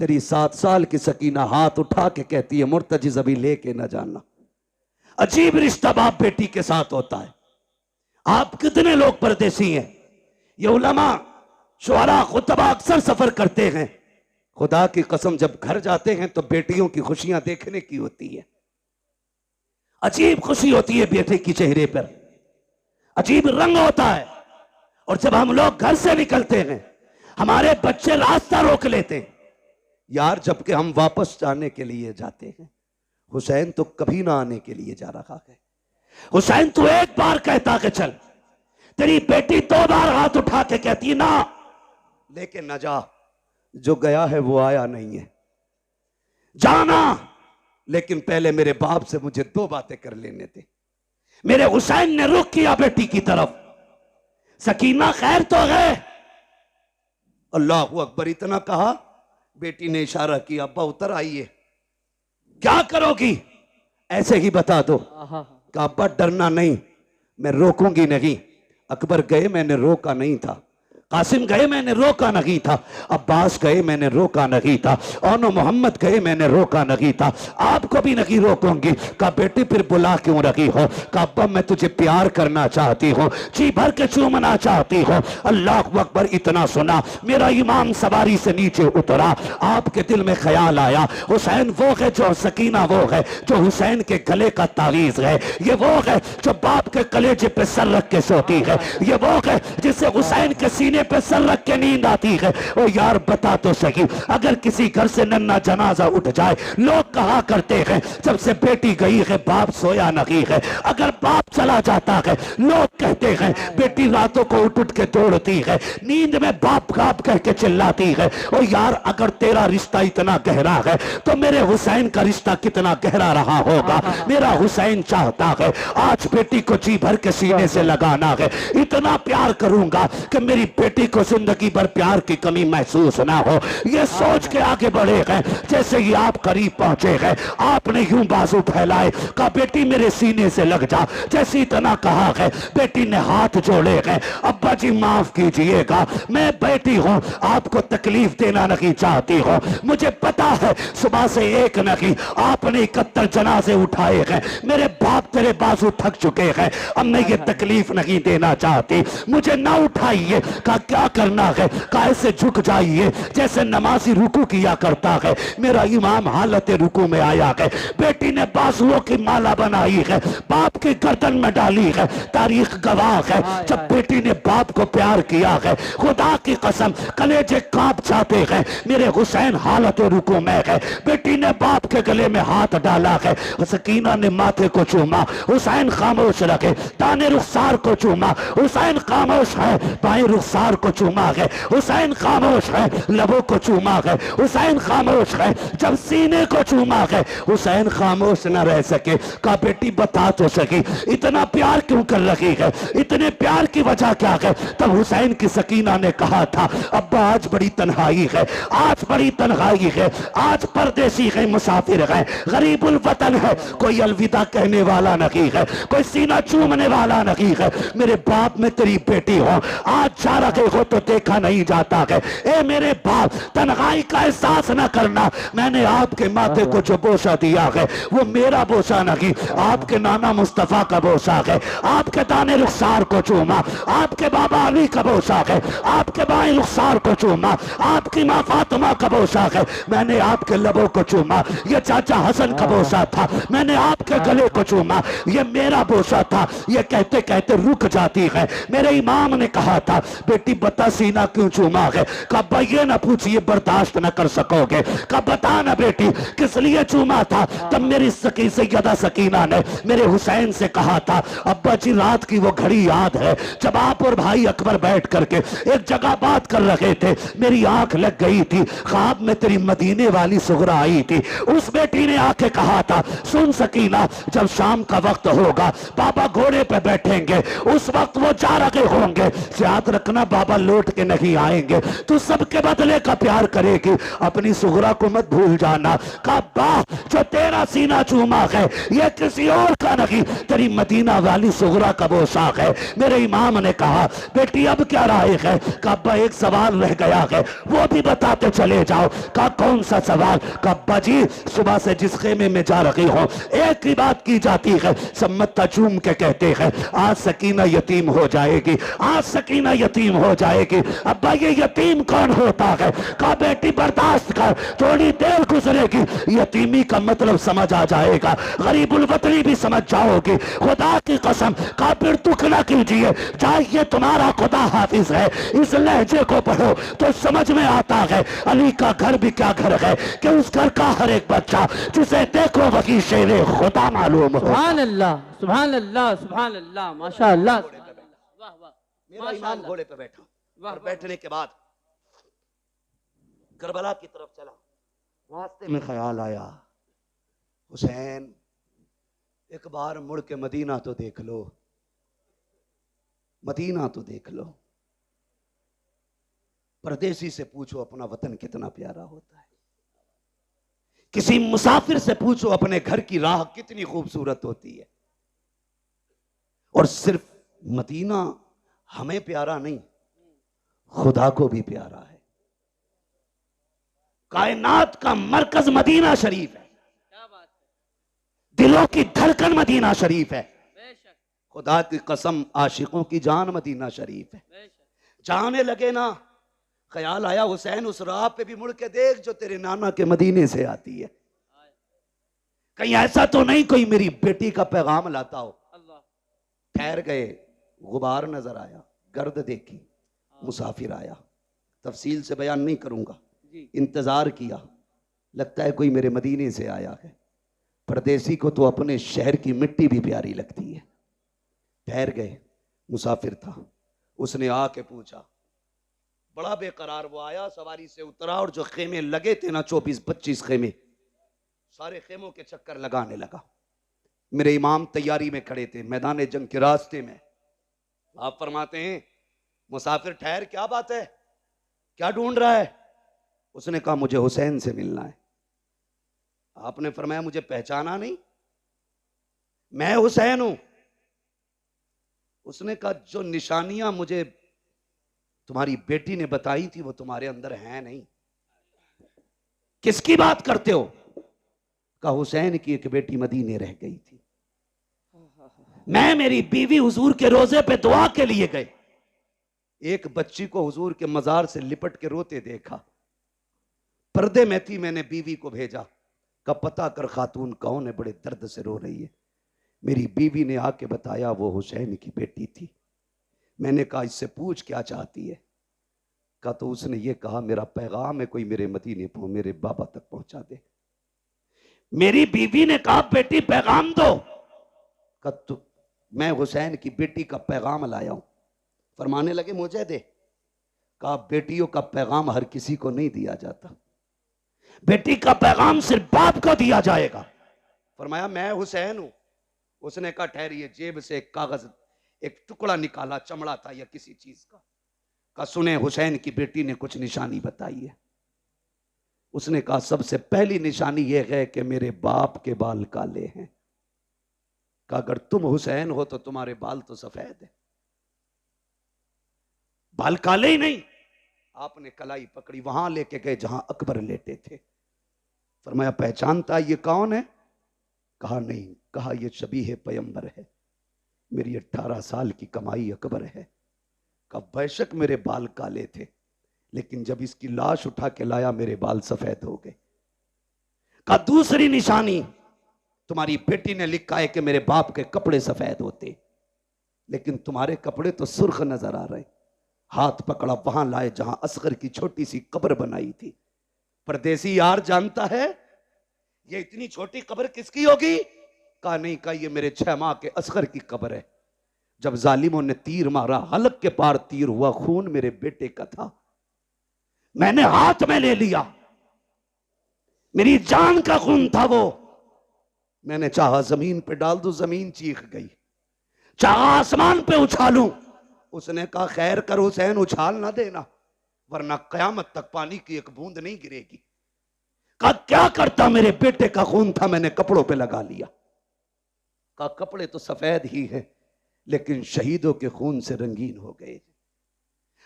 तेरी 7 साल की सकीना हाथ उठा के कहती है मुर्तजिज अभी लेके ना जाना। अजीब रिश्ता बाप बेटी के साथ होता है। आप कितने लोग परदेसी हैं? ये उलमा शुआरा खुतबा अक्सर सफर करते हैं, खुदा की कसम जब घर जाते हैं तो बेटियों की खुशियां देखने की होती है। अजीब खुशी होती है बेटे की चेहरे पर, अजीब रंग होता है। और जब हम लोग घर से निकलते हैं हमारे बच्चे रास्ता रोक लेते हैं। यार जबकि हम वापस जाने के लिए जाते हैं, हुसैन तो कभी ना आने के लिए जा रहा है। हुसैन तू एक बार कहता कि चल, तेरी बेटी 2 बार हाथ उठा के कहती ना, लेकिन न जा। जो गया है वो आया नहीं है। जाना, लेकिन पहले मेरे बाप से मुझे 2 बातें कर लेने थे। मेरे हुसैन ने रुख किया बेटी की तरफ, सकीना खैर तो है? अल्लाह अकबर इतना कहा, बेटी ने इशारा किया, अब्बा उतर आइए। क्या करोगी? ऐसे ही बता दो। कहा अब्बा डरना नहीं, मैं रोकूंगी नहीं। अकबर गए, मैंने रोका नहीं था। कासिम गए, मैंने रोका नहीं था। अब्बास गए, मैंने रोका नहीं था। और मोहम्मद गए, मैंने रोका नहीं था। आपको भी नहीं रोकूंगी। कहा बेटी फिर बुला क्यों रही हो? कहा अब्बा मैं तुझे प्यार करना चाहती हूँ, जी भर के चूमना चाहती हूँ। अल्लाह अकबर इतना सुना, मेरा इमाम सवारी से नीचे उतरा। आपके दिल में ख्याल आया, हुसैन वो है जो, सकीना वो है जो हुसैन के गले का तावीज है। ये वो है जो बाप के कलेजे पे सर रख के सोती है। ये वो है जिसे हुसैन के सीने पे सर रख के नींद आती है। ओ यार बता तो सही, अगर किसी घर से नन्ना जनाजा उठ जाए, लोग कहा करते हैं जब से बेटी गई है बाप सोया नहीं है। अगर बाप चला जाता है, लोग कहते हैं बेटी रातों को उठ उठ के दौड़ती है, नींद में बाप बाप कह के चिल्लाती है। ओ यार अगर तेरा रिश्ता इतना गहरा है तो मेरे हुसैन का रिश्ता कितना गहरा रहा होगा। मेरा हुसैन चाहता है आज बेटी को जी भर के सीने से लगाना है। इतना प्यार करूंगा कि मेरी बेटी को जिंदगी भर प्यार की कमी महसूस ना हो। ये सोच के आगे बढ़े हैं। जैसे ही आप करीब पहुंचे हैं, आपने यूं बाजू फैलाए, कहा बेटी मेरे सीने से लग जा। जैसे इतना कहा है, बेटी ने हाथ जोड़े हैं। अब्बा जी माफ कीजिएगा, मैं बेटी हूं, आपको तकलीफ देना नहीं चाहती हूं। मुझे पता है सुबह से एक नहीं आपने 71 जनाजे उठाए हैं। मेरे बाप तेरे बाजू थक चुके हैं, अब मैं ये तकलीफ नहीं देना चाहती, मुझे ना उठाइए। का क्या करना है? कैसे झुक जाइए जैसे नमाजी रुकू किया करता है। मेरा इमाम हालत रुकू में आया है। बेटी ने बाजुओं की माला बनाई है, बाप की गर्दन में डाली है। तारीख गवाह है, जब बेटी ने बाप को प्यार किया है, खुदा की कसम कलेजे कांप जाते हैं। मेरे हुसैन हालत रुकू में है। बेटी ने बाप के गले में हाथ डाला है। सकीना ने माथे को चूमा, हुसैन खामोश रखे। दाने रुखसार को चूमा, हुसैन खामोश है। बाएं रुखसार को चूमा है, हुसैन खामोश है। लबों को चूमा है, हुसैन खामोश है। जब सीने को चूमा है, हुसैन खामोश न रह सके। कहा बेटी बता तो सकी, इतना प्यार क्यों कर रही है? इतने प्यार की वजह क्या है? तब हुसैन की सकीना ने कहा था अब्बा आज बड़ी तन्हाई है, आज बड़ी तन्हाई है, आज परदेसी है, मुसाफिर है, गरीबुल वतन है, कोई अलविदा कहने वाला नहीं है, कोई सीना चूमने वाला नहीं है। मेरे बाप में तेरी बेटी हो, आज जा रहे हो तो देखा नहीं जाता है। ए मेरे बाप, तन्हाई का एहसास न करना। मैंने आपके माथे को जो बोसा दिया है वो मेरा बोसा नहीं, आपके नाना मुस्तफा का बोसा है। आपके दाने रुखसार को चूमा, आपके बाबा अली का बोसा है। आपके बाएं रुखसार को चूमा, आपकी माँ फातिमा का बोसा है। मैंने आपके लबों को चूमा, ये चाचा हसन का बोसा था। मैंने आपके गले को चूमा, ये मेरा बोसा था। ये कहते कहते रुक जाती है। मेरे इमाम ने कहा था बेटी बता सीना क्यों चूमा है? कब ये ना पूछिए, बर्दाश्त न कर सकोगे। कब बता ना बेटी किस लिए चूमा था? तब मेरी सैयदा सकीना ने मेरे हुसैन से कहा था अब्बा जी रात की वो घड़ी याद है जब आप और भाई अकबर बैठ करके एक जगह बात कर रहे थे, मेरी आंख लग गई थी, ख्वाब में तेरी मदीने वाली सुगरा आई थी। उस बेटी ने आके कहा था सुन सकीना, जब शाम का वक्त होगा बाबा घोड़े पे बैठेंगे, उस वक्त वो जा रहे होंगे, याद रखना बाबा लौट के नहीं आएंगे, तू सबके बदले का प्यार करेगी, अपनी सुगरा को मत भूल जाना। कहा जो तेरा सीना चूमा है ये किसी और का नहीं, तेरी मदीना वाली सुगरा का पोशाक है। मेरे इमाम ने कहा बेटी अब क्या राय है? कहा एक सवाल रह गया है, वो भी बताते चले जाओ। कहा कौन सा सवाल? कहा जी सुबह से जिस खेमे में जा रही हो एक ही बात की जाती है, सम्मत चूम के कहते हैं आज सकीना यतीम हो जाएगी, आज सकीना यतीम हो जाएगी। अब्बा ये यतीम कौन होता है? कहा बेटी बर्दाश्त कर, थोड़ी देर गुजरेगी, यतीमी का मतलब समझ आ जाएगा, गरीबुल वतनी भी समझ जाओगी। खुदा की कसम, कहा फिर दुख ना कीजिए, चाहिए तुम्हारा खुदा हाफिज है। इस लहजे को पढ़ो तो समझ में आता है अली का घर भी क्या घर है कि उस घर का हर एक बच्चा जिसे देखो वही शेरे खुदा मालूम हो। सुभान अल्लाह, सुभान अल्लाह, सुभान अल्लाह, माशाअल्लाह। वाह वाह, मेरा इमाम घोड़े पे बैठा वाह, और बैठने के बाद करबला की तरफ चला। रास्ते में ख्याल आया, हुसैन एक बार मुड़ के मदीना तो देख लो, मदीना तो देख लो। परदेसी से पूछो अपना वतन कितना प्यारा होता है, किसी मुसाफिर से पूछो अपने घर की राह कितनी खूबसूरत होती है। और सिर्फ मदीना हमें प्यारा नहीं, खुदा को भी प्यारा है। कायनात का मरकज मदीना शरीफ है, क्या बात है, दिलों की धड़कन मदीना शरीफ है। बेशक खुदा की कसम, आशिकों की जान मदीना शरीफ है। बेशक। जाने लगे ना, ख्याल आया हुसैन उस राह पे भी मुड़ के देख जो तेरे नाना के मदीने से आती है, कहीं ऐसा तो नहीं कोई मेरी बेटी का पैगाम लाता हो। अल्लाह, ठहर गए, गुबार नजर आया, गर्द देखी, मुसाफिर आया। तफसील से बयान नहीं करूंगा, जी इंतजार किया, लगता है कोई मेरे मदीने से आया है। परदेसी को तो अपने शहर की मिट्टी भी प्यारी लगती है। ठहर गए, मुसाफिर था, उसने आके पूछा, बड़ा बेकरार वो आया, सवारी से उतरा और जो खेमे लगे थे ना 24-25 खेमे, सारे खेमों के चक्कर लगाने लगा। मेरे इमाम तैयारी में खड़े थे मैदान जंग के रास्ते में। आप फरमाते हैं, मुसाफिर ठहर, क्या बात है, क्या ढूंढ रहा है? उसने कहा मुझे हुसैन से मिलना है। आपने फरमाया मुझे पहचाना नहीं, मैं हुसैन हूं। उसने कहा जो निशानियां मुझे तुम्हारी बेटी ने बताई थी वो तुम्हारे अंदर हैं नहीं। किसकी बात करते हो? कहा हुसैन की एक बेटी मदीने रह गई थी, मैं मेरी बीवी हुजूर के रोजे पे दुआ के लिए गए, एक बच्ची को हुजूर के मजार से लिपट के रोते देखा, पर्दे में थी, मैंने बीवी को भेजा, का पता कर खातून कौन है, बड़े दर्द से रो रही है। मेरी बीवी ने आके बताया वो हुसैन की बेटी थी। मैंने कहा इससे पूछ क्या चाहती है? कहा तो उसने ये कहा मेरा पैगाम है कोई मेरे मदीने को मेरे बाबा तक पहुंचा दे। मेरी बीवी ने कहा बेटी पैगाम दो। कहा तो मैं हुसैन की बेटी का पैगाम लाया हूं। फरमाने लगे मुझे दे। कहा बेटियों का पैगाम हर किसी को नहीं दिया जाता, बेटी का पैगाम सिर्फ बाप को दिया जाएगा। फरमाया मैं हुसैन हूं। उसने कहा ठहरिए, जेब से एक कागज, एक टुकड़ा निकाला, चमड़ा था या किसी चीज का। कहा सुने, हुसैन की बेटी ने कुछ निशानी बताई है। उसने कहा सबसे पहली निशानी यह है कि मेरे बाप के बाल काले हैं। कहा अगर तुम हुसैन हो तो तुम्हारे बाल तो सफेद है, बाल काले ही नहीं। आपने कलाई पकड़ी, वहां लेके गए जहां अकबर लेटे थे। फरमाया पहचानता ये कौन है? कहा नहीं। कहा ये शबीह पैगंबर है, मेरी 18 साल की कमाई अकबर है। कहा बेशक मेरे बाल काले थे, लेकिन जब इसकी लाश उठा के लाया मेरे बाल सफेद हो गए। कहा दूसरी निशानी, तुम्हारी बेटी ने लिखा है कि मेरे बाप के कपड़े सफेद होते, लेकिन तुम्हारे कपड़े तो सुर्ख नजर आ रहे। हाथ पकड़ा, वहां लाए जहां असगर की छोटी सी कब्र बनाई थी। परदेसी यार जानता है ये इतनी छोटी कब्र किसकी होगी? कहा नहीं। कहा ये मेरे 6 माह के असगर की कब्र है। जब जालिमों ने तीर मारा, हलक के पार तीर हुआ, खून मेरे बेटे का था, मैंने हाथ में ले लिया, मेरी जान का खून था वो। मैंने चाहा जमीन पे डाल दूं, जमीन चीख गई, चाहा आसमान पे उछालूं। उसने कहा खैर कर हुसैन, उछाल ना देना, वरना कयामत तक पानी की एक बूंद नहीं गिरेगी। कहा क्या करता, मेरे बेटे का खून था, मैंने कपड़ों पे लगा लिया। कहा कपड़े तो सफेद ही हैं, लेकिन शहीदों के खून से रंगीन हो गए।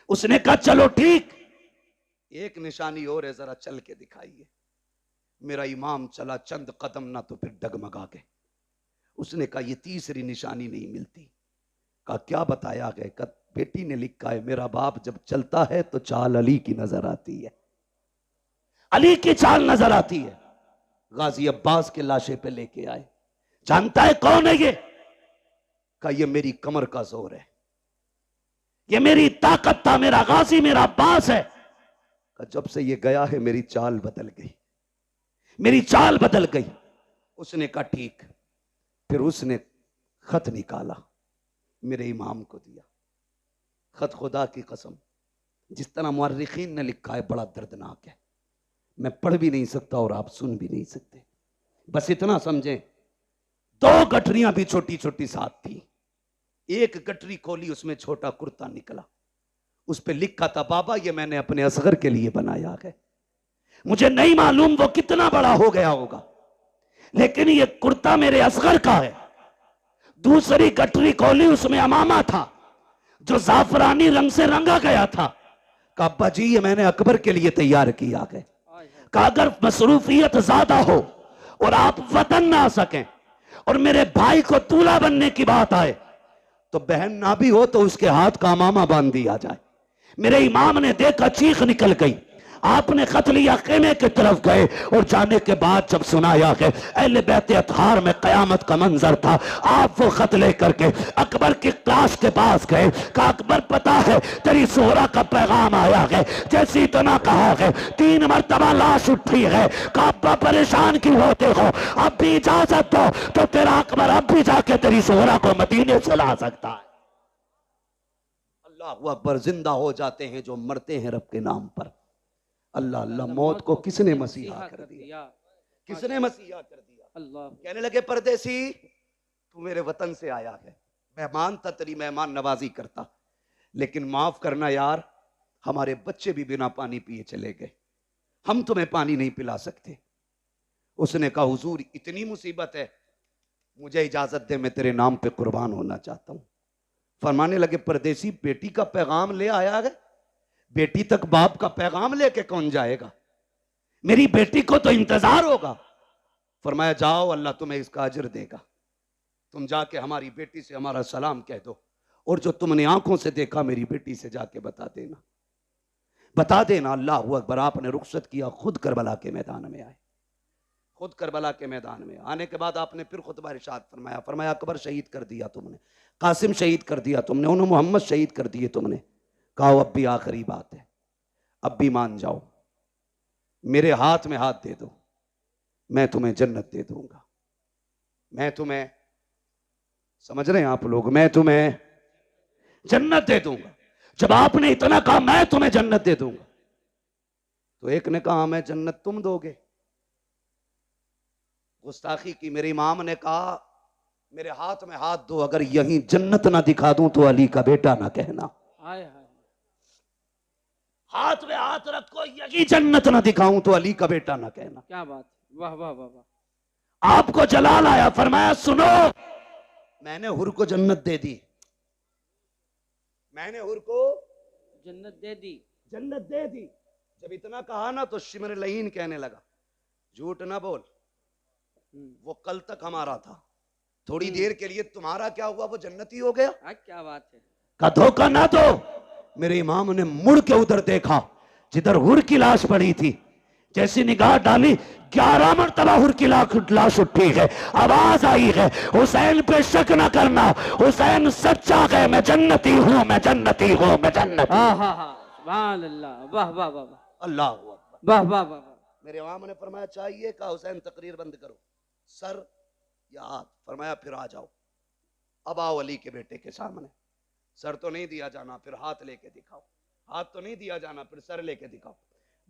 उसने कहा चलो ठीक, एक निशानी और है, जरा चल के दिखाइए। मेरा इमाम चला चंद कदम ना तो फिर डगमगा गए। उसने कहा ये तीसरी निशानी नहीं मिलती। कहा क्या बताया गया? बेटी ने लिखा है, मेरा बाप जब चलता है तो चाल अली की नजर आती है, अली की चाल नजर आती है। गाजी अब्बास के लाशे पे लेके आए। जानता है कौन है ये? का ये मेरी कमर का जोर है, ये मेरी ताकत था, मेरा गाजी, मेरा अब्बास है। का जब से ये गया है मेरी चाल बदल गई, मेरी चाल बदल गई। उसने कहा ठीक। फिर उसने खत निकाला, मेरे इमाम को दिया। खत खुदा की कसम जिस तरह मुअर्रिखीन ने लिखा है बड़ा दर्दनाक है, मैं पढ़ भी नहीं सकता और आप सुन भी नहीं सकते। बस इतना समझें, 2 गठरियां भी छोटी छोटी साथ थी, एक गठरी खोली उसमें छोटा कुर्ता निकला, उस पे लिखा था बाबा ये मैंने अपने असगर के लिए बनाया है। मुझे नहीं मालूम वो कितना बड़ा हो गया होगा, लेकिन ये कुर्ता मेरे असगर का है। दूसरी गठरी खोली, उसमें अमामा था जो जाफरानी रंग से रंगा गया था। का अब्बा जी ये मैंने अकबर के लिए तैयार किया है। का अगर मसरूफियत ज्यादा हो और आप वतन ना आ सकें और मेरे भाई को दूल्हा बनने की बात आए, तो बहन ना भी हो तो उसके हाथ का अमामा बांध दिया जाए। मेरे इमाम ने देखा, चीख निकल गई। आपने खत लिया, खेमे की तरफ गए और जाने के बाद जब सुनाया कि अहले बैत अतहार में कयामत का मंजर था, आप वो खत लेकर के अकबर की क्लास के पास गए। कहा अकबर पता है तेरी सोहरा का पैगाम आया है। जैसे इतना कहा है 3 मरतबा लाश उठी है। कहा अब्बा परेशान क्यों होते हो, अब भी इजाजत दो तो तेरा अकबर अब भी जाके तेरी सोहरा को मदीने से ला सकता है। अल्लाह अकबर, जिंदा हो जाते हैं जो मरते हैं रब के नाम पर। अल्लाह अल्लाह, मौत को किसने मसीहा कर दिया, किसने मसीहा कर दिया। अल्लाह कहने लगे परदेसी तू मेरे वतन से आया है, मेहमान था, तेरी मेहमान नवाजी करता, लेकिन माफ करना यार हमारे बच्चे भी बिना पानी पिए चले गए, हम तुम्हें पानी नहीं पिला सकते। उसने कहा हुजूर इतनी मुसीबत है, मुझे इजाजत दे, मैं तेरे नाम पे कुर्बान होना चाहता हूं। फरमाने लगे परदेसी बेटी का पैगाम ले आया है, बेटी तक बाप का पैगाम लेके कौन जाएगा, मेरी बेटी को तो इंतजार होगा। फरमाया जाओ अल्लाह तुम्हें इसका अजर देगा, तुम जाके हमारी बेटी से हमारा सलाम कह दो, और जो तुमने आंखों से देखा मेरी बेटी से जाके बता देना, बता देना। अल्लाह अकबर, आपने रुखसत किया, खुद करबला के मैदान में आए। खुद करबला के मैदान में आने के बाद आपने फिर खुतबा इरशाद फरमाया, फरमाया अकबर शहीद कर दिया तुमने, कासिम शहीद कर दिया तुमने, उन्होंने मोहम्मद शहीद कर दिए तुमने। कहा अब भी आखिरी बात है, अब भी मान जाओ, मेरे हाथ में हाथ दे दो, मैं तुम्हें जन्नत दे दूंगा। मैं तुम्हें, समझ रहे हैं आप लोग, मैं तुम्हें जन्नत दे दूंगा। जब आपने इतना कहा मैं तुम्हें जन्नत दे दूंगा, तो एक ने कहा मैं जन्नत तुम दोगे, गुस्ताखी की। मेरे इमाम ने कहा मेरे हाथ में हाथ दो, अगर यहीं जन्नत ना दिखा दूं तो अली का बेटा ना कहना। हाय हाय हाथ में हाथ रखो, यही जन्नत ना दिखाऊं तो अली का बेटा ना कहना। क्या बात, वाह वाह वाह वाह। आपको जलाल आया, फरमाया सुनो, मैंने हुर को जन्नत दे दी, मैंने हुर को जन्नत दे दी, जन्नत दे दी। जब इतना कहा ना तो शिमर लहीन कहने लगा झूठ ना बोल, वो कल तक हमारा था, थोड़ी देर के लिए तुम्हारा क्या हुआ, वो जन्नती हो गया। क्या बात है। का धोखा ना दो। मेरे इमाम ने मुड़ के उधर देखा जिधर हुर की लाश पड़ी थी, जैसी निगाह डाली 11 मरतबा हुर की लाश उठी है, आवाज आई है हुसैन पे शक ना करना, हुसैन सच्चा है, मैं जन्नती हूं, मैं जन्नती हूं, मैं जन्नती। हाँ हाँ हाँ, सुभान अल्लाह, वाह वाह वाह वाह, अल्लाह अकबर, वाह वाह वाह वाह। मेरे इमाम ने फरमाया चाहिए, कहा हुसैन तकरीर बंद करो, सर या हाथ। फरमाया फिर आ जाओ, अब आओ अली के बेटे के सामने। सर तो नहीं दिया जाना, फिर हाथ लेके दिखाओ, हाथ तो नहीं दिया जाना, फिर सर लेके दिखाओ।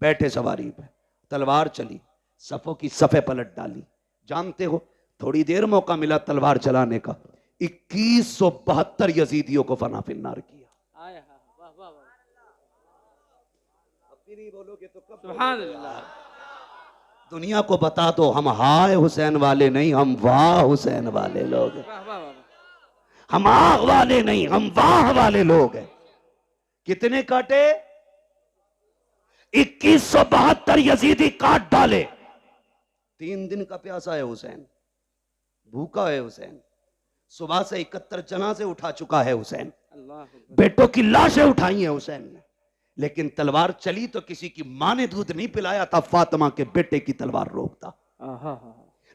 बैठे सवारी पे, तलवार चली, सफों की सफे पलट डाली। जानते हो थोड़ी देर मौका मिला तलवार चलाने का, 2172 यजीदियों को फना फिन्नार किया। आय हाँ, वाह वाह वाह, अब भी नहीं बोलोगे तो कब सुभान अल्लाह। दुनिया को बता दो हम हाय हुसैन वाले नहीं, हम वाह हुसैन वाले लोग हैं। वाह वाह वाह, हम आग वाले नहीं, हम वाह वाले लोग हैं। कितने काटे? 2172 यजीदी काट डाले। 3 दिन का प्यासा है हुसैन, भूखा है हुसैन, सुबह से 71 जनाजे उठा चुका है हुसैन। अल्लाह अकबर। बेटों की लाशें उठाई हैं हुसैन ने, लेकिन तलवार चली तो किसी की मां ने दूध नहीं पिलाया था, फातिमा के बेटे की तलवार रोकता। आहा,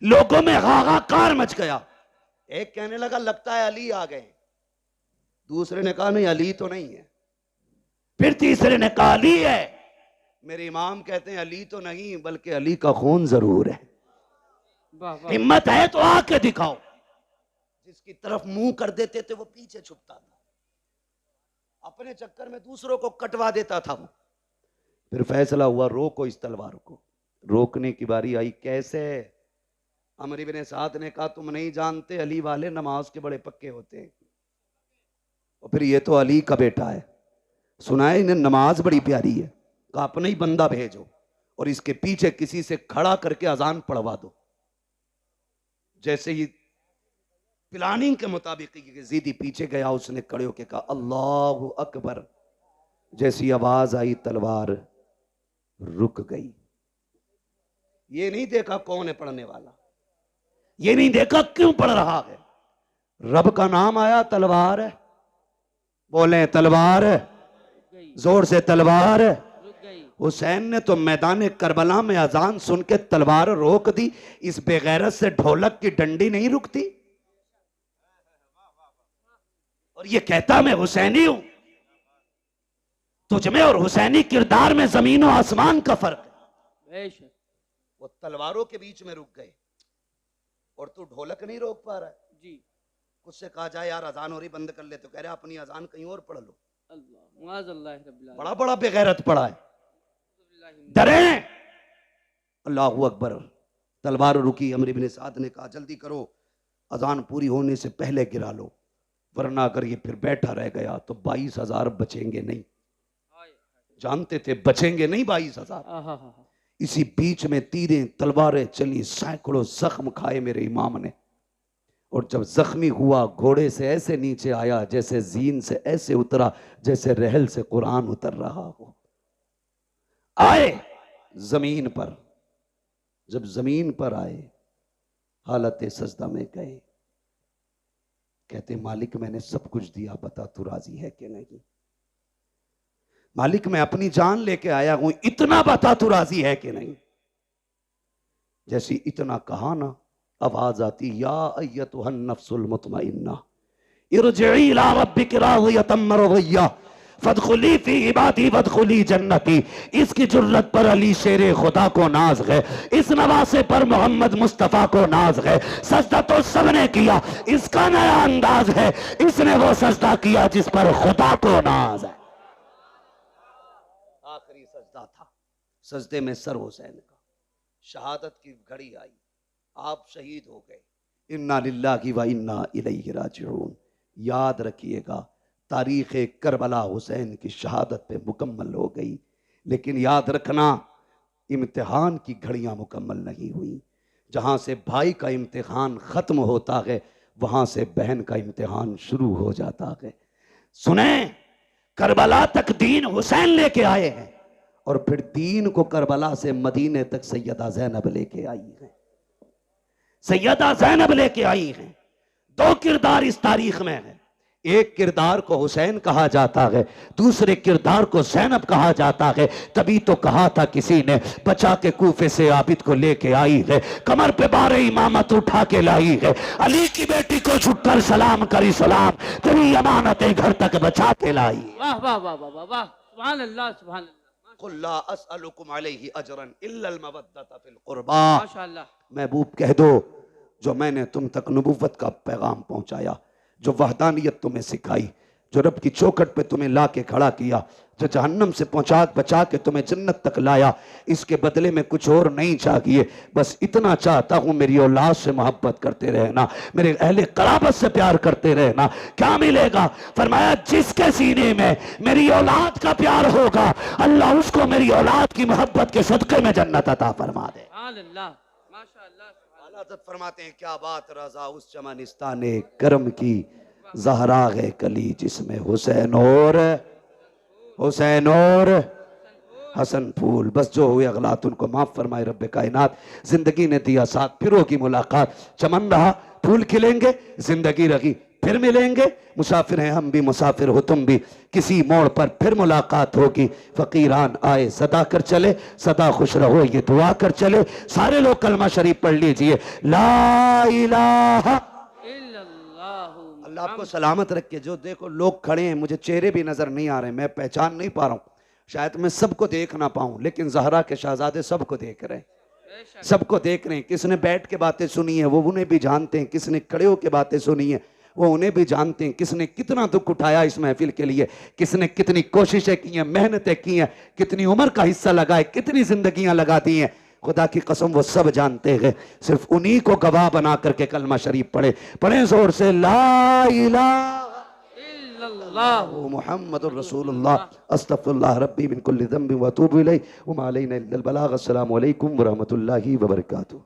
लोगों में हाहाकार मच गया। एक कहने लगा लगता है अली आ गए, दूसरे ने कहा नहीं अली तो नहीं है, फिर तीसरे ने कहा अली है। मेरे इमाम कहते हैं अली तो नहीं बल्कि अली का खून जरूर है। वाह वाह। हिम्मत है तो आके दिखाओ। जिसकी तरफ मुंह कर देते थे वो पीछे छुपता था, अपने चक्कर में दूसरों को कटवा देता था वो। फिर फैसला हुआ रोको इस तलवार को। रोकने की बारी आई, कैसे? अमर इब्न साद ने कहा तुम नहीं जानते अली वाले नमाज के बड़े पक्के होते हैं, और फिर ये तो अली का बेटा है, सुना है इन्हें नमाज बड़ी प्यारी है, कहा अपना ही बंदा भेजो और इसके पीछे किसी से खड़ा करके अजान पढ़वा दो। जैसे ही प्लानिंग के मुताबिक जीदी पीछे गया, उसने खड़े होकर कहा अल्लाहु अकबर। जैसी आवाज आई तलवार रुक गई। ये नहीं देखा कौन है पढ़ने वाला, ये नहीं देखा क्यों पढ़ रहा है, रब का नाम आया तलवार है। बोले तलवार है, जोर से तलवार है। हुसैन ने तो मैदान करबला में अजान सुन के तलवार रोक दी। इस बेगैरत से ढोलक की डंडी नहीं रुकती। और ये कहता मैं हुसैनी हूं। तुझमें और हुसैनी किरदार में जमीन और आसमान का फर्क है। वो तलवारों के बीच में रुक गए और तू ढोलक नहीं रोक पा रहा है जी। कुछ से कहा जाए यार अजान हो रही बंद कर ले, तो कह रहे अपनी अजान कहीं और पढ़ लो। बड़ा बड़ा बेगैरत पड़ा है। डरे अल्लाहू अकबर। तलवार रुकी। अमर इब्न साद ने कहा जल्दी करो, अजान पूरी होने से पहले गिरा लो, वरना अगर ये फिर बैठा रह गया तो 22,000 बचेंगे नहीं। जानते थे बचेंगे नहीं 22,000। इसी बीच में तीरें तलवारें चली, सैकड़ों जख्म खाए मेरे इमाम ने। और जब जख्मी हुआ घोड़े से ऐसे नीचे आया जैसे जीन से ऐसे उतरा जैसे रहल से कुरान उतर रहा हो। आए जमीन पर, जब जमीन पर आए हालत सजदा में गए। कहते मालिक मैंने सब कुछ दिया, बता तू राजी है कि नहीं। मालिक मैं अपनी जान लेके आया हूं, इतना बता तू राजी है कि नहीं। जैसी इतना कहा ना, आवाज आती या अय्यतुहन नफ्सुल मुतमइन्ना इरजिई इला रब्बिक राज़ियतम मरज़िय्या फदखुली फी इबादी वदखुली जन्नती। इसकी जुर्रत पर अली शेरे खुदा को नाज है, इस नवासे पर मोहम्मद मुस्तफा को नाज है। सजदा तो सबने किया, इसका नया अंदाज है, इसने वो सजदा किया जिस पर खुदा को नाज है। आखिरी सजदा था, सजदे में सर हुसैन का। शहादत की घड़ी आई, आप शहीद हो गए। इन्ना लिल्लाहि व इन्ना इलैहि राजिऊन। याद रखिएगा तारीख करबला हुसैन की शहादत पे मुकम्मल हो गई, लेकिन याद रखना इम्तिहान की घड़ियां मुकम्मल नहीं हुई। जहां से भाई का इम्तिहान खत्म होता है वहां से बहन का इम्तिहान शुरू हो जाता है। सुने, करबला तक दीन हुसैन लेके आए हैं और फिर दीन को करबला से मदीने तक सैयदा ज़ैनब लेके आई है। सैयदा ज़ैनब लेके आई हैं। दो किरदार इस तारीख में है। एक किरदार को हुसैन कहा जाता है, दूसरे किरदार को ज़ैनब कहा जाता है। तभी तो कहा था किसी ने, बचा के कूफे से आबिद को लेके आई है, कमर पे बारे इमामत उठा के लाई है। अली की बेटी को झुककर सलाम करी सलाम, तेरी अमानतें घर तक बचा के लाई। वाह वाह वाह वाह वाह, सुभान अल्लाह सुभान अल्लाह। कुल ला अस्अलुकुम अलैहि अजरन इल्लल मवद्दत फिल कुर्बा। माशाअल्लाह। महबूब कह दो जो मैंने तुम तक नबुव्वत का पैगाम पहुंचाया, जो वहदानियत तुम्हें सिखाई, जो रब की चौखट पे तुम्हें ला के खड़ा किया, जो जहन्नम से पहुंचा बचा के तुम्हें जन्नत तक लाया, इसके बदले में कुछ और नहीं चाहिए। बस इतना चाहता हूं मेरी औलाद से मोहब्बत करते रहना, मेरे अहले कराबत से प्यार करते रहना। क्या मिलेगा? फरमाया जिसके सीने में मेरी औलाद का प्यार होगा अल्लाह उसको मेरी औलाद की मोहब्बत के सदके में जन्नत अता फरमा दे। हज़रत फरमाते हैं क्या बात रज़ा उस चमनिस्ताने करम की, ज़हरा है कली जिसमें हुसैन और हसन फूल। बस जो हुए अगलात उनको माफ फरमाए रब्बे कायनात। जिंदगी ने दिया साथ, फिर होगी मुलाकात। चमन रहा फूल खिलेंगे, जिंदगी रही फिर मिलेंगे, मुसाफिर हैं हम भी, मुसाफिर हो तुम भी, किसी मोड़ पर फिर मुलाकात होगी। फकीरान आए सदा कर चले, सदा खुश रहो ये दुआ कर चले। सारे लोग कलमा शरीफ पढ़ लीजिए, ला इलाहा। अल्लाह आपको सलामत रखे। जो देखो लोग खड़े हैं, मुझे चेहरे भी नजर नहीं आ रहे, मैं पहचान नहीं पा रहा हूँ, शायद मैं सबको देख ना पाऊं, लेकिन ज़हरा के शहजादे सबको देख रहे हैं, सबको देख रहे हैं। किसने बैठ के बातें सुनी है वो उन्हें भी जानते हैं, किसने खड़े होकर बातें सुनी है वो उन्हें भी जानते हैं, किसने कितना दुख उठाया इस महफिल के लिए, किसने कितनी कोशिशें की हैं, मेहनतें की हैं, कितनी उम्र का हिस्सा लगाए, कितनी जिंदगियां लगा दी हैं, खुदा की कसम वो सब जानते हैं। सिर्फ उन्हीं को गवाह बना करके कलमा शरीफ पढ़े, पढ़े जोर से, ला इलाहा मुहम्मदुर रसूलुल्लाह अस्तगफिरुल्लाह रब्बी मिन कुल्ली ज़ंबिन व अतूबु इलैहि व मा अलैना इल्लल बलाग। अस्सलामु अलैकुम व रहमतुल्लाहि व बरकातुहू।